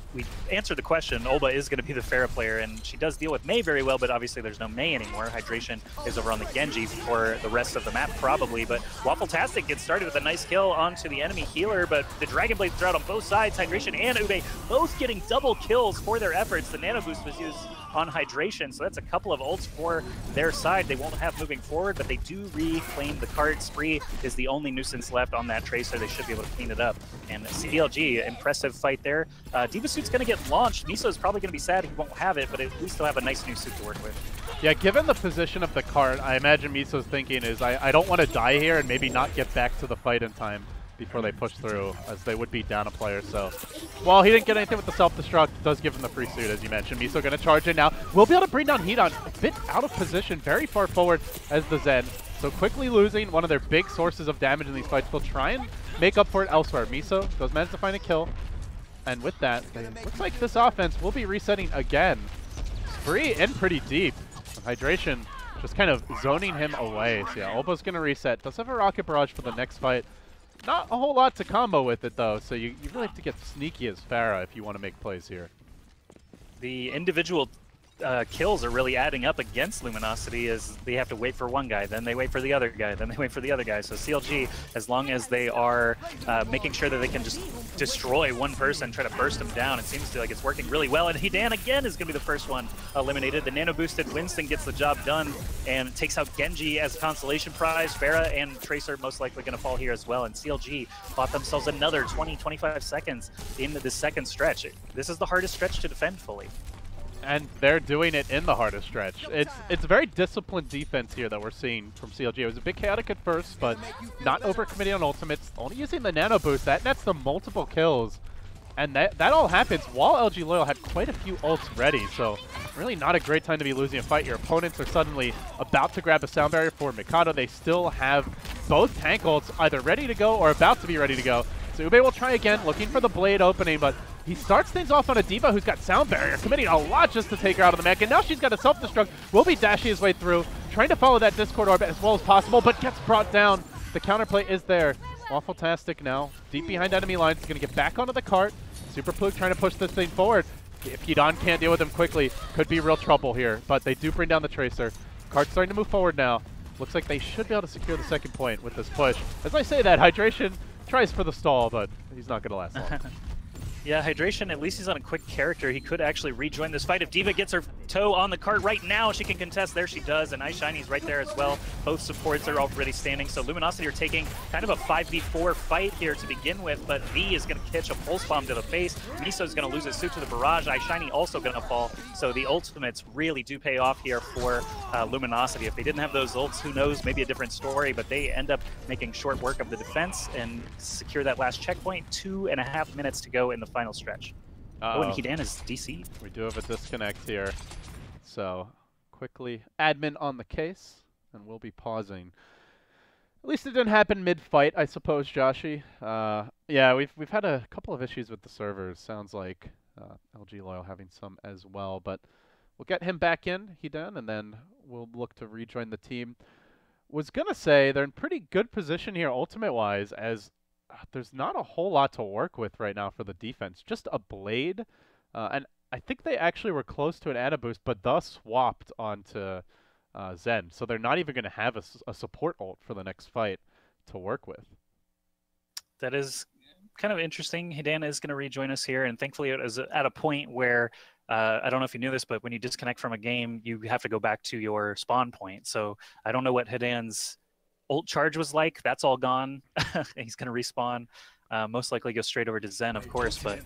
answered the question. Olba is going to be the Pharah player, and she does deal with Mei very well, but obviously there's no Mei anymore. Hydration is over on the Genji for the rest of the map probably, but Waffle-tastic gets started with a nice kill onto the enemy healer, but the Dragon Blades are out on both sides. Hydration and Ube both getting double kills for their efforts. The Nano Boost was used on Hydration, so that's a couple of ults for their side. They won't have moving forward, but they do reclaim the cart. Spree is the only nuisance left on that Tracer. They should be able to clean it up. And CLG, impressive fight there. D.Va Suit's going to get launched. Miso's probably going to be sad he won't have it, but at least he'll have a nice new suit to work with. Yeah, given the position of the cart, I imagine Miso's thinking is, I don't want to die here and maybe not get back to the fight in time before they push through, as they would beat down a player. So while he didn't get anything with the self-destruct, it does give him the free suit, as you mentioned. Miso going to charge in now. We'll be able to bring down Hedon a bit out of position, very far forward as the Zen. So quickly losing one of their big sources of damage in these fights. They'll try and make up for it elsewhere. Miso does manage to find a kill. And with that, it looks like this offense will be resetting again. Spree in pretty deep. Hydration just kind of zoning him away. So yeah, Olbo's going to reset. Does have a rocket barrage for the next fight. Not a whole lot to combo with it, though, so you really have to get sneaky as Pharah if you want to make plays here. The individual kills are really adding up against Luminosity, as they have to wait for one guy, then they wait for the other guy, then they wait for the other guy. So CLG, as long as they are making sure that they can just destroy one person, try to burst him down, it seems like it's working really well. And Hidan again is going to be the first one eliminated. The nano boosted Winston gets the job done and takes out Genji as a consolation prize. Pharah and Tracer most likely going to fall here as well. And CLG bought themselves another 20-25 seconds into the second stretch. This is the hardest stretch to defend fully. And they're doing it in the hardest stretch. It's a very disciplined defense here that we're seeing from CLG. It was a bit chaotic at first, but not overcommitting on ultimates, only using the nano boost. That nets them multiple kills. And that all happens while LG.Loyal had quite a few ults ready, so really not a great time to be losing a fight. Your opponents are suddenly about to grab a sound barrier for Mikado. They still have both tank ults either ready to go or about to be ready to go. So Ube will try again, looking for the blade opening, but He starts things off on a D.Va who's got Sound Barrier, committing a lot just to take her out of the mech, and now she's got a self-destruct. Will be dashing his way through, trying to follow that Discord orb as well as possible, but gets brought down. The counterplay is there. Waffle-tastic now, deep behind enemy lines. He's going to get back onto the cart. Super Plug trying to push this thing forward. If Hidan can't deal with him quickly, could be real trouble here, but they do bring down the Tracer. Cart's starting to move forward now. Looks like they should be able to secure the second point with this push. As I say that, Hydration tries for the stall, but he's not going to last long. Yeah, Hydration, at least he's on a quick character. He could actually rejoin this fight. If D.Va gets her toe on the cart right now, she can contest. There she does, and Shiny's right there as well. Both supports are already standing, so Luminosity are taking kind of a 5v4 fight here to begin with, but V is going to catch a pulse bomb to the face. Miso's going to lose his suit to the barrage. Shiny also going to fall, so the ultimates really do pay off here for Luminosity. If they didn't have those ults, who knows, maybe a different story, but they end up making short work of the defense and secure that last checkpoint. 2.5 minutes to go in the final stretch. Oh, and Hidan is DC. We do have a disconnect here. So, quickly, admin on the case, and we'll be pausing. At least it didn't happen mid-fight, I suppose, Joshi. Yeah, we've had a couple of issues with the servers. Sounds like LG.Loyal having some as well, but we'll get him back in, Hidan, and then we'll look to rejoin the team. Was gonna say they're in pretty good position here, ultimate-wise, as there's not a whole lot to work with right now for the defense. Just a Blade, and I think they actually were close to an Ana boost, but thus swapped onto Zen. So they're not even going to have a support ult for the next fight to work with. That is kind of interesting. Hidan is going to rejoin us here, and thankfully it is at a point where I don't know if you knew this, but when you disconnect from a game, you have to go back to your spawn point. So I don't know what Hidan's ult charge was like. That's all gone. He's going to respawn. Most likely go straight over to Zen, of course, but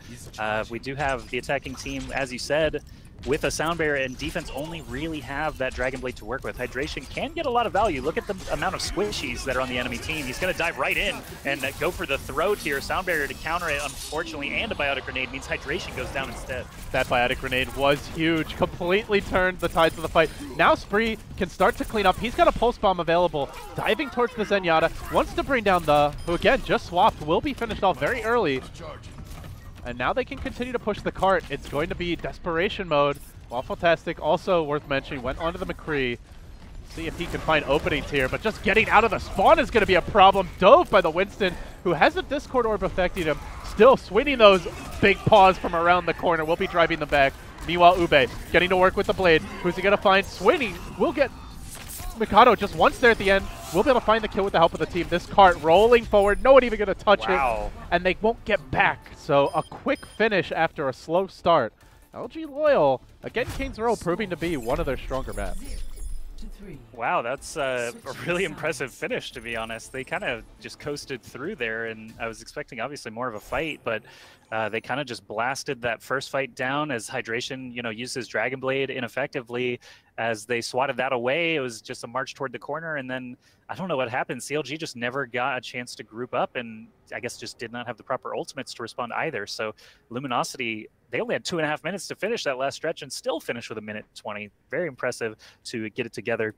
we do have the attacking team, as you said, with a sound barrier, and defense only really have that Dragon Blade to work with. Hydration can get a lot of value. Look at the amount of squishies that are on the enemy team. He's going to dive right in and go for the throat here. Sound barrier to counter it, unfortunately, and a biotic grenade means Hydration goes down instead. That biotic grenade was huge. Completely turned the tides of the fight. Now Spree can start to clean up. He's got a pulse bomb available. Diving towards the Zenyatta. Wants to bring down the, who again just swapped, will be finished off very early. And now they can continue to push the cart. It's going to be desperation mode. Waffle-tastic, also worth mentioning, went onto the McCree. See if he can find openings here, but just getting out of the spawn is going to be a problem. Dove by the Winston, who has a Discord orb affecting him. Still swinging those big paws from around the corner. Will be driving them back. Meanwhile, Ube getting to work with the Blade. Who's he going to find? Swinging will get Mikado just once there at the end. We'll be able to find the kill with the help of the team. This cart rolling forward. No one even going to touch it. And they won't get back. So a quick finish after a slow start. LG.Loyal, again, Kane's Row proving to be one of their stronger maps. Wow, that's a really impressive finish, to be honest. They kind of just coasted through there, and I was expecting obviously more of a fight, but they kind of just blasted that first fight down as Hydration, used his Dragon Blade ineffectively. As they swatted that away, it was just a march toward the corner, and then I don't know what happened. CLG just never got a chance to group up, and I guess just did not have the proper ultimates to respond either. So Luminosity, they only had 2.5 minutes to finish that last stretch and still finished with 1:20. Very impressive to get it together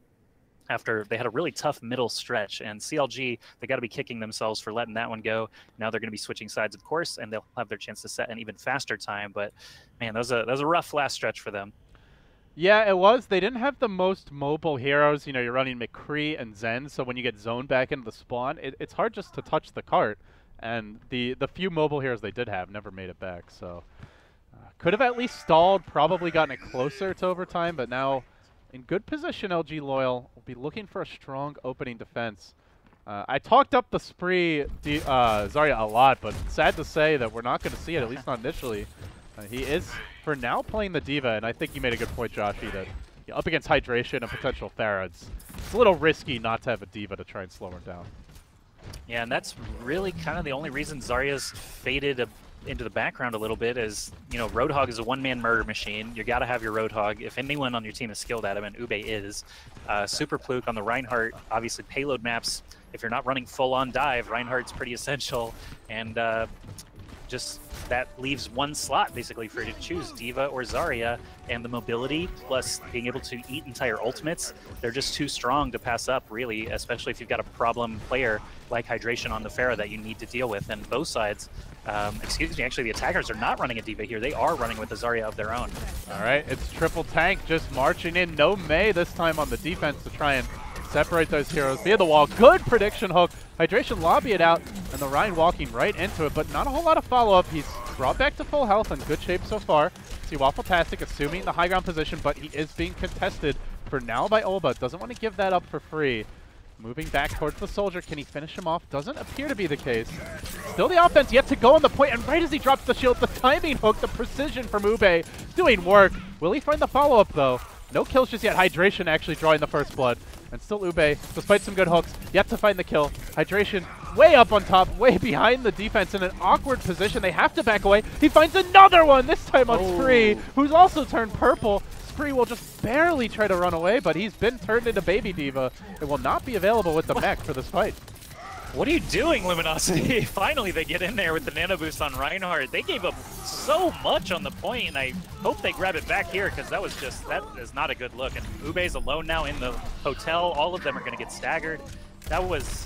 after they had a really tough middle stretch. And CLG, they got to be kicking themselves for letting that one go. Now they're going to be switching sides, of course, and they'll have their chance to set an even faster time. But man, that was a rough last stretch for them. Yeah, it was. They didn't have the most mobile heroes. You're running McCree and Zen, so when you get zoned back into the spawn, it's hard just to touch the cart. And the few mobile heroes they did have never made it back. So could have at least stalled, probably gotten it closer to overtime, but now in good position, LG.Loyal will be looking for a strong opening defense. I talked up the Spree Zarya a lot, but sad to say that we're not going to see it, at least not initially. He is, for now, playing the D.Va, and I think you made a good point, Joshy, that up against Hydration and potential Pharah, it's a little risky not to have a D.Va to try and slow her down. Yeah, and that's really kind of the only reason Zarya's faded into the background a little bit is, Roadhog is a one-man murder machine. You got to have your Roadhog. If anyone on your team is skilled at him, and Ube is. Super Pluke on the Reinhardt, obviously payload maps. If you're not running full-on dive, Reinhardt's pretty essential. And just that leaves one slot basically for you to choose, D.Va or Zarya, and the mobility plus being able to eat entire ultimates, they're just too strong to pass up, really, especially if you've got a problem player like Hydration on the Pharah that you need to deal with. And both sides, excuse me, actually the attackers are not running a D.Va here, they are running with a Zarya of their own. All right, it's triple tank just marching in. No Mei this time on the defense to try and separate those heroes via the wall. Good prediction hook. Hydration lobby it out, and the Rein walking right into it, but not a whole lot of follow-up. He's brought back to full health and good shape so far. See Waffletastic assuming the high ground position, but he is being contested for now by Olba. Doesn't want to give that up for free. Moving back towards the soldier. Can he finish him off? Doesn't appear to be the case. Still the offense yet to go on the point, and right as he drops the shield, the timing hook, the precision from Ube doing work. Will he find the follow-up though? No kills just yet. Hydration actually drawing the first blood. And still Ube, despite some good hooks, yet to find the kill. Hydration way up on top, way behind the defense in an awkward position. They have to back away. He finds another one, this time on Spree, who's also turned purple. Spree will just barely try to run away, but he's been turned into Baby D.Va. It will not be available with the mech for this fight. What are you doing, Luminosity? Finally, they get in there with the nano boost on Reinhardt. They gave up so much on the point, and I hope they grab it back here because that is not a good look. And Ube's alone now in the hotel. All of them are going to get staggered. That was,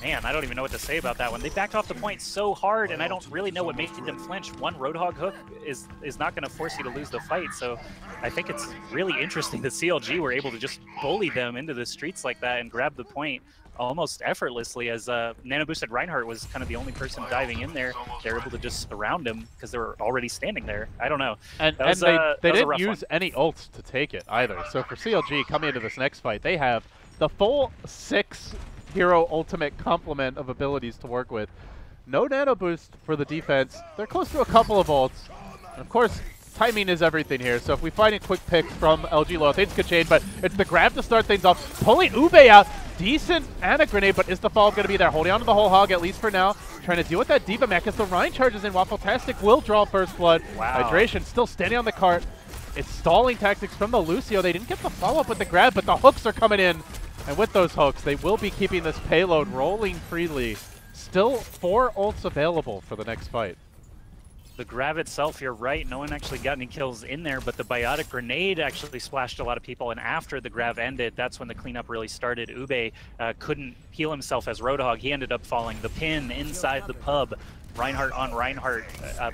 man, I don't even know what to say about that one. They backed off the point so hard, and I don't really know what made them flinch. One Roadhog hook is not going to force you to lose the fight, so I think it's really interesting that CLG were able to just bully them into the streets like that and grab the point almost effortlessly, as Nano Boosted Reinhardt was kind of the only person diving in there. They're able to just surround him because they were already standing there. I don't know. And they didn't use any ults to take it either. So for CLG coming into this next fight, they have the full 6 hero ultimate complement of abilities to work with. No nano boost for the defense. They're close to a couple of ults. And of course, timing is everything here. So if we find a quick pick from LG.Loyal, things could change, but it's the grab to start things off. Pulling Ube out. Decent and a grenade, but is the follow-up going to be there? Holding on to the whole hog, at least for now. Trying to deal with that D.Va mech as the Rein charges in. Waffletastic will draw first blood. Wow. Hydration still standing on the cart. It's stalling tactics from the Lucio. They didn't get the follow-up with the grab, but the hooks are coming in. And with those hooks, they will be keeping this payload rolling freely. Still 4 ults available for the next fight. The grab itself, you're right, no one actually got any kills in there, but the biotic grenade actually splashed a lot of people, and after the grab ended, that's when the cleanup really started. Ube couldn't heal himself as Roadhog. He ended up falling. The pin inside the pub. Reinhardt on Reinhardt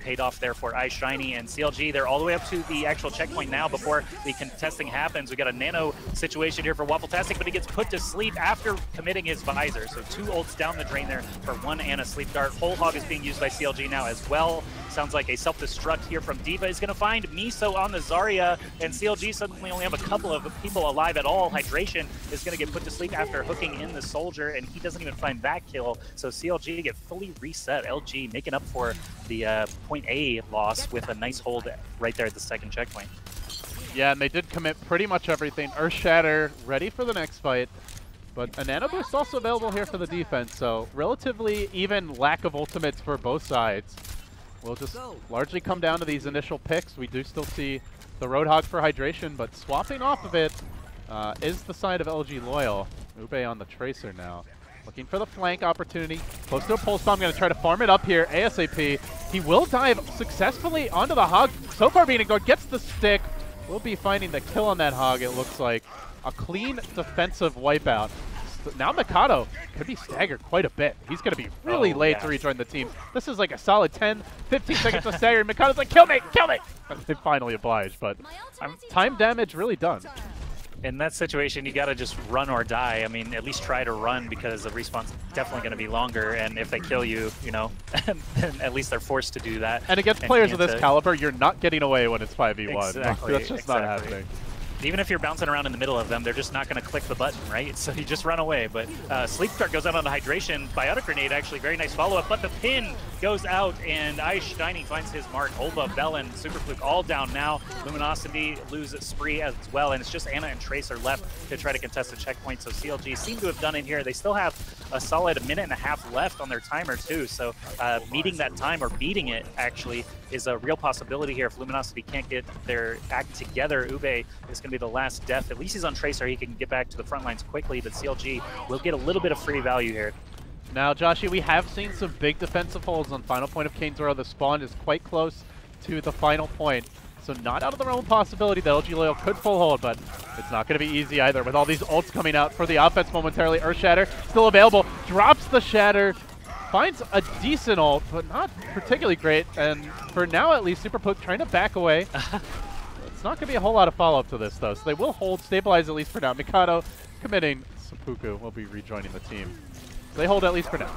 paid off there for iShiny and CLG. They're all the way up to the actual checkpoint now before the contesting happens. We got a nano situation here for Waffletastic, but he gets put to sleep after committing his visor. So 2 ults down the drain there for 1 and a sleep dart. Whole hog is being used by CLG now as well. Sounds like a self-destruct here from D.Va is going to find Miso on the Zarya, and CLG suddenly only have a couple of people alive at all. Hydration is going to get put to sleep after hooking in the soldier, and he doesn't even find that kill. So CLG get fully reset. LG making up for the point A loss with a nice hold right there at the second checkpoint. Yeah, and they did commit pretty much everything. Earthshatter ready for the next fight. But a nano boost also available here for the defense, so relatively even lack of ultimates for both sides. We'll just largely come down to these initial picks. We do still see the Roadhog for Hydration, but swapping off of it is the side of LG.Loyal. Ube on the Tracer now. Looking for the flank opportunity. Close to a pulse bomb. Going to try to farm it up here ASAP. He will dive successfully onto the Hog. So far being ignored. Gets the stick. We'll be finding the kill on that Hog, it looks like. A clean defensive wipeout. Now Mikado could be staggered quite a bit. He's going to be really late to rejoin the team. This is like a solid 10, 15 seconds to stagger. Mikado's like, kill me, kill me! They finally obliged, but time damage really done. In that situation, you got to just run or die. I mean, at least try to run because the respawn's definitely going to be longer. And if they kill you, you know, then at least they're forced to do that. And against players of this caliber, you're not getting away when it's 5v1. Exactly, That's just not happening. Even if you're bouncing around in the middle of them, they're just not going to click the button, right? So you just run away. But Sleep Dart goes out on the Hydration. Biotic Grenade, actually, very nice follow-up. But the pin goes out, and iShiny finds his mark. Olba, Bellin, Super Fluke all down now. Luminosity loses Spree as well, and it's just Ana and Tracer left to try to contest the checkpoint. So CLG seem to have done it here. They still have a solid 1.5 minutes left on their timer, too. So meeting that time, or beating it, actually, is a real possibility here. If Luminosity can't get their act together, Ube is going to be the last death. At least he's on Tracer. He can get back to the front lines quickly, but CLG will get a little bit of free value here. Now, Joshy, we have seen some big defensive holds on final point of Kane's Row. The spawn is quite close to the final point. So not out of the realm of possibility that LG.Loyal could full hold, but it's not going to be easy either with all these ults coming out for the offense momentarily. Earth Shatter still available. Drops the Shatter. Finds a decent ult, but not particularly great. And for now, at least, Superpook trying to back away. It's not going to be a whole lot of follow-up to this, though. So they will hold, stabilize at least for now. Mikado committing. Seppuku will be rejoining the team. They hold at least for now.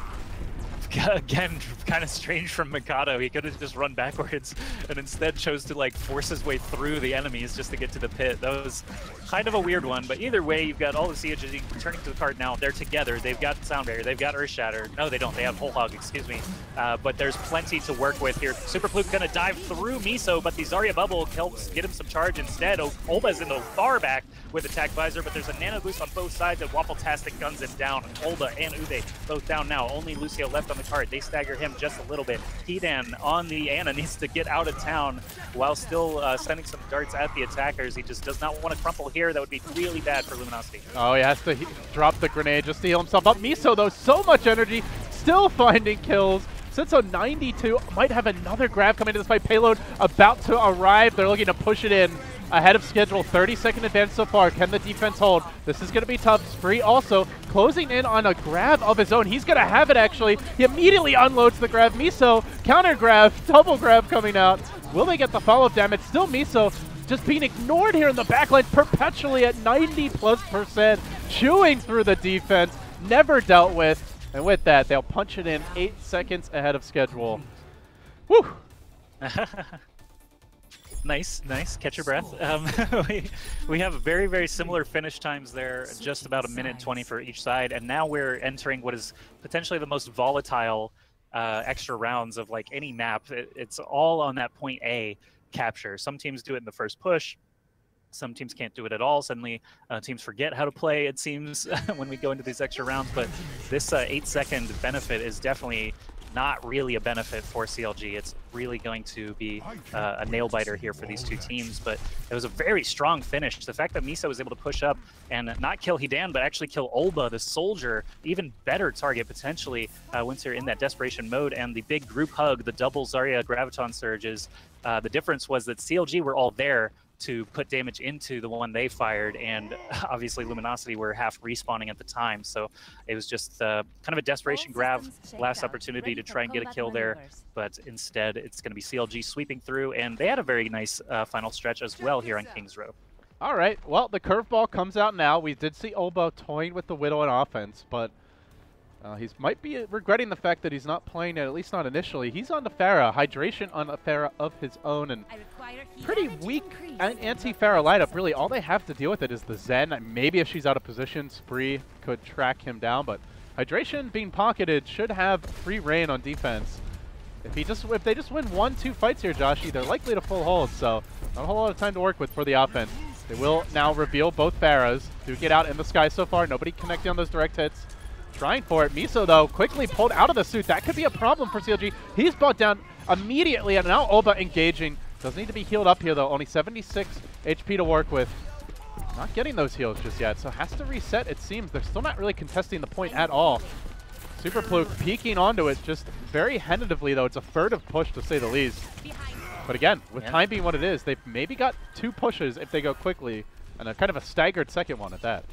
Again, kind of strange from Mikado. He could have just run backwards and instead chose to like force his way through the enemies just to get to the pit. That was kind of a weird one, but either way, you've got all the CLG turning to the card now. They're together. They've got Sound Barrier. They've got Earth Shatter. No, they don't. They have Whole Hog, excuse me. But there's plenty to work with here. Superpluke gonna dive through Miso, but the Zarya bubble helps get him some charge instead. Olba's in the far back with Attack Visor, but there's a nano boost on both sides and Waffle-tastic guns him down. Olba and Ude both down now. Only Lucio left on the card. They stagger him just a little bit. Hidan on the Ana needs to get out of town while still sending some darts at the attackers. He just does not want to crumple here. That would be really bad for Luminosity. Oh, he has to drop the grenade just to heal himself up. Miso, though, so much energy, still finding kills. Senso 92 might have another grab coming into this fight. Payload about to arrive. They're looking to push it in ahead of schedule. 30-second advance so far. Can the defense hold? This is going to be tough. Spree also closing in on a grab of his own. He's going to have it, actually. He immediately unloads the grab. Miso, counter grab, double grab coming out. Will they get the follow-up damage? Still Miso just being ignored here in the backline, perpetually at 90+%, chewing through the defense. Never dealt with. And with that, they'll punch it in 8 seconds ahead of schedule. Woo! Nice, nice. Catch your breath. We have very, very similar finish times there, just about 1:20 for each side. And now we're entering what is potentially the most volatile extra rounds of like any map. It's all on that point A capture. Some teams do it in the first push. Some teams can't do it at all. Suddenly, teams forget how to play, it seems, when we go into these extra rounds. But this 8-second benefit is definitely not really a benefit for CLG. It's really going to be a nail-biter here for these two teams. But it was a very strong finish. The fact that Miso was able to push up and not kill Hidan, but actually kill Olba, the soldier, even better target potentially once you're in that desperation mode. And the big group hug, the double Zarya Graviton surges, the difference was that CLG were all there to put damage into the one they fired, and obviously Luminosity were half respawning at the time, so it was just kind of a desperation grab, last opportunity to try and get a kill there, but instead it's going to be CLG sweeping through, and they had a very nice final stretch as well here on King's Row. All right, well, the curveball comes out now. We did see Olba toying with the Widow in offense, but he might be regretting the fact that he's not playing it, at least not initially. He's on the Pharah, Hydration on a Pharah of his own, and pretty weak anti-Pharah lineup. Really, all they have to deal with it is the Zen. Maybe if she's out of position, Spree could track him down, but Hydration being pocketed should have free reign on defense. If they just win 1-2 fights here, Joshy, they're likely to full hold, so not a whole lot of time to work with for the offense. They will now reveal both Pharahs. Do get out in the sky so far. Nobody connecting on those direct hits. Trying for it. Miso, though, quickly pulled out of the suit. That could be a problem for CLG. He's brought down immediately, and now Olba engaging. Doesn't need to be healed up here, though. Only 76 HP to work with. Not getting those heals just yet, so has to reset, it seems. They're still not really contesting the point at all. Superpluke peeking onto it just very tentatively, though. It's a furtive push, to say the least. But again, with time being what it is, they've maybe got 2 pushes if they go quickly, and a kind of a staggered second one at that.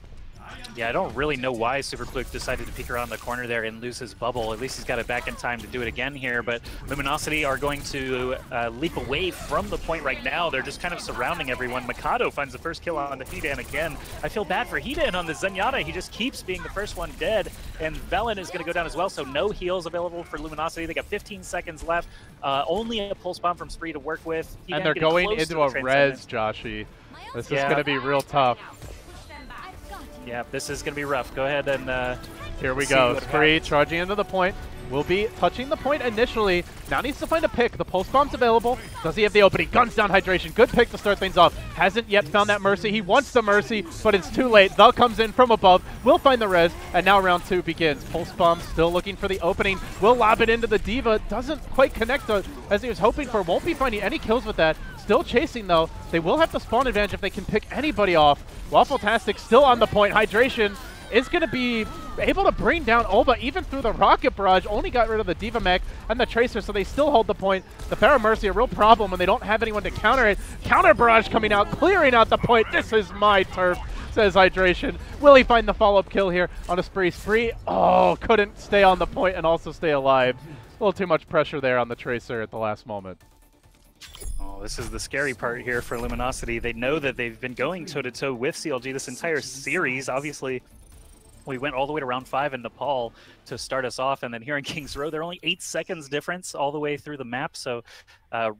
Yeah, I don't really know why Superpluke decided to peek around the corner there and lose his bubble. At least he's got it back in time to do it again here, but Luminosity are going to leap away from the point right now. They're just kind of surrounding everyone. Mikado finds the first kill on the Hidan again. I feel bad for Hidan on the Zenyatta. He just keeps being the first one dead, and Velen is going to go down as well, so no heals available for Luminosity. They got 15 seconds left. Only a pulse bomb from Spree to work with. Hidan and they're going into a res, Joshy. This is going to be real tough. Yeah, this is going to be rough. Go ahead and here we go. Spree charging into the point. Will be touching the point initially. Now needs to find a pick. The pulse bomb's available. Does he have the opening? Guns down Hydration. Good pick to start things off. Hasn't yet found that Mercy. He wants the Mercy, but it's too late. Thel comes in from above. Will find the res, and now round 2 begins. Pulse bomb still looking for the opening. Will lob it into the Diva. Doesn't quite connect as he was hoping for. Won't be finding any kills with that. Still chasing, though. They will have the spawn advantage if they can pick anybody off. Waffle-tastic still on the point. Hydration is going to be able to bring down Olba even through the Rocket Barrage. Only got rid of the Diva Mech and the Tracer, so they still hold the point. The Pharah Mercy, a real problem when they don't have anyone to counter it. Counter Barrage coming out, clearing out the point. This is my turf, says Hydration. Will he find the follow-up kill here on a Spree? Spree, oh, couldn't stay on the point and also stay alive. A little too much pressure there on the Tracer at the last moment. Oh, this is the scary part here for Luminosity. They know that they've been going toe-to-toe with CLG this entire series. Obviously, we went all the way to round 5 in Nepal to start us off, and then here in Kings Row, they're only 8 seconds difference all the way through the map, so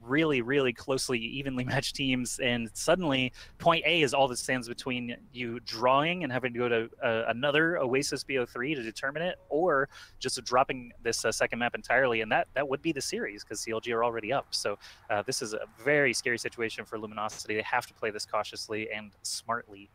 really, really closely, evenly matched teams, and suddenly point A is all that stands between you drawing and having to go to another Oasis BO3 to determine it, or just dropping this second map entirely, and that would be the series, because CLG are already up, so this is a very scary situation for Luminosity. They have to play this cautiously and smartly.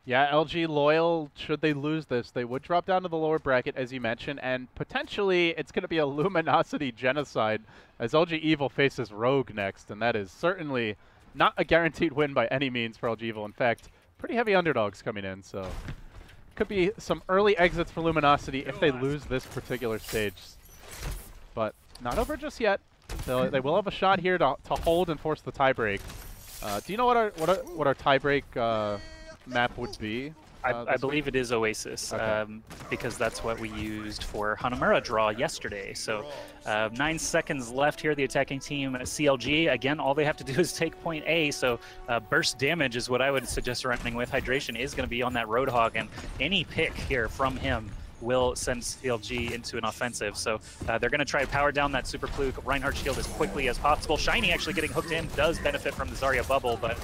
Yeah, LG.Loyal, should they lose this, they would drop down to the lower bracket, as you mentioned, and potentially it's going to be a Luminosity genocide as LG.Evil faces Rogue next, and that is certainly not a guaranteed win by any means for LG.Evil. In fact, pretty heavy underdogs coming in, so could be some early exits for Luminosity if they lose this particular stage. But not over just yet. They will have a shot here to hold and force the tiebreak. Do you know what our tiebreak map would be? I believe it is Oasis, okay. because that's what we used for Hanamura draw yesterday. So 9 seconds left here. The attacking team, CLG, again, all they have to do is take point A. So burst damage is what I would suggest running with. Hydration is going to be on that Roadhog, and any pick here from him will send CLG into an offensive. So they're going to try to power down that Super Fluke Reinhardt shield as quickly as possible. Shiny actually getting hooked in does benefit from the Zarya bubble, but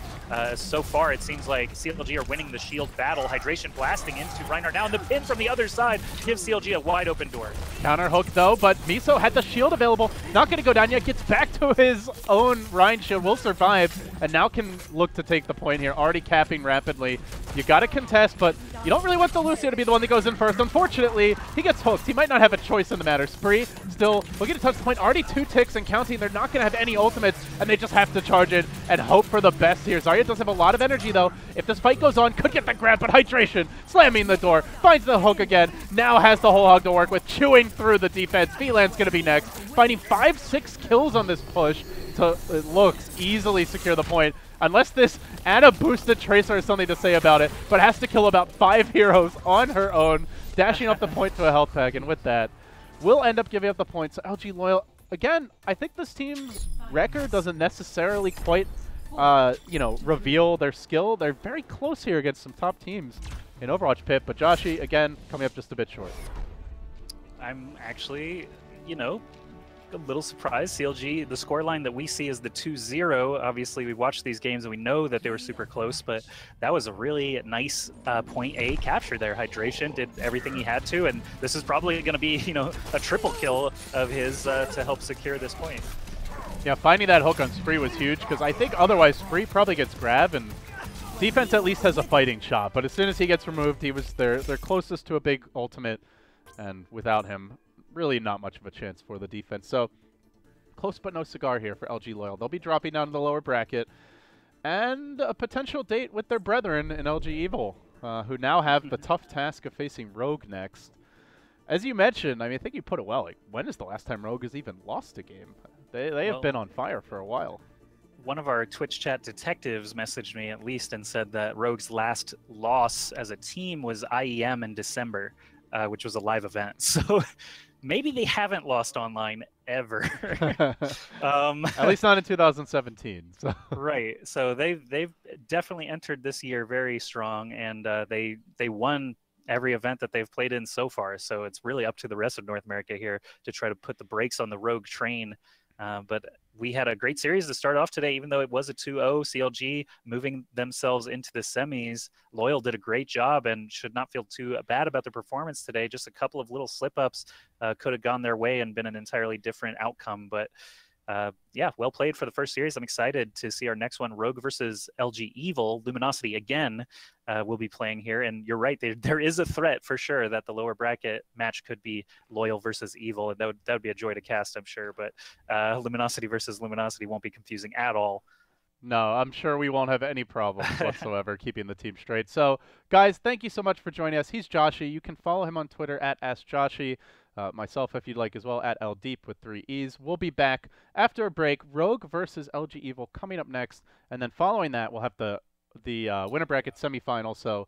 so far it seems like CLG are winning the shield battle. Hydration blasting into Reinhardt now, and the pin from the other side gives CLG a wide open door. Counter hook though, but Miso had the shield available. Not going to go down yet. Gets back to his own Rein shield. Will survive, and now can look to take the point here. Already capping rapidly. You got to contest, but you don't really want the Lucio to be the one that goes in first. Unfortunately, he gets hooked. He might not have a choice in the matter. Spree still looking to touch the point. Already 2 ticks and counting. They're not going to have any ultimates, and they just have to charge it and hope for the best here. Zarya does have a lot of energy, though. If this fight goes on, could get the grab, but Hydration slamming the door. Finds the hook again. Now has the whole hog to work with, chewing through the defense. VLAN's going to be next. Finding 5-6 kills on this push to, it looks, easily secure the point. Unless this Ana boosted Tracer has something to say about it, but has to kill about 5 heroes on her own, dashing up the point to a health pack, and with that, will end up giving up the point. So LG.Loyal, again, I think this team's record doesn't necessarily quite, reveal their skill. They're very close here against some top teams in Overwatch PIT, but Joshi, again, coming up just a bit short. I'm actually, a little surprised. CLG, the scoreline that we see is the 2-0. Obviously, we watched these games and we know that they were super close, but that was a really nice point A capture there. Hydration did everything he had to, and this is probably going to be, a triple kill of his to help secure this point. Yeah, finding that hook on Spree was huge, because I think otherwise Spree probably gets grabbed, and defense at least has a fighting shot. But as soon as he gets removed, he was their closest to a big ultimate, and without him, really not much of a chance for the defense. So close but no cigar here for LG.Loyal. They'll be dropping down to the lower bracket, and a potential date with their brethren in LG.Evil, who now have the tough task of facing Rogue next. As you mentioned, I mean, I think you put it well. Like, when is the last time Rogue has even lost a game? They have been on fire for a while. One of our Twitch chat detectives messaged me at least and said that Rogue's last loss as a team was IEM in December, which was a live event. So maybe they haven't lost online ever. At least not in 2017. So. Right. So they've definitely entered this year very strong, and they won every event that they've played in so far. So it's really up to the rest of North America here to try to put the brakes on the Rogue train. But we had a great series to start off today, even though it was a 2-0. CLG moving themselves into the semis. Loyal did a great job and should not feel too bad about their performance today. Just a couple of little slip-ups could have gone their way and been an entirely different outcome. But yeah, well played for the first series. I'm excited to see our next one, Rogue versus LG.Evil. Luminosity again will be playing here, and you're right, there is a threat for sure that the lower bracket match could be Loyal versus Evil, and that would be a joy to cast, I'm sure. But Luminosity versus Luminosity won't be confusing at all. No, I'm sure we won't have any problems whatsoever keeping the team straight. So, guys, thank you so much for joining us. He's Joshy. You can follow him on Twitter at AskJoshy. Myself, if you'd like as well, at LDeep with 3 E's. We'll be back after a break. Rogue versus LG Evil coming up next. And then following that, we'll have the winner bracket semifinal. So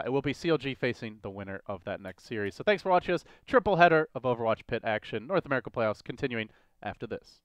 it will be CLG facing the winner of that next series. So thanks for watching us. Triple header of Overwatch Pit action. North America playoffs continuing after this.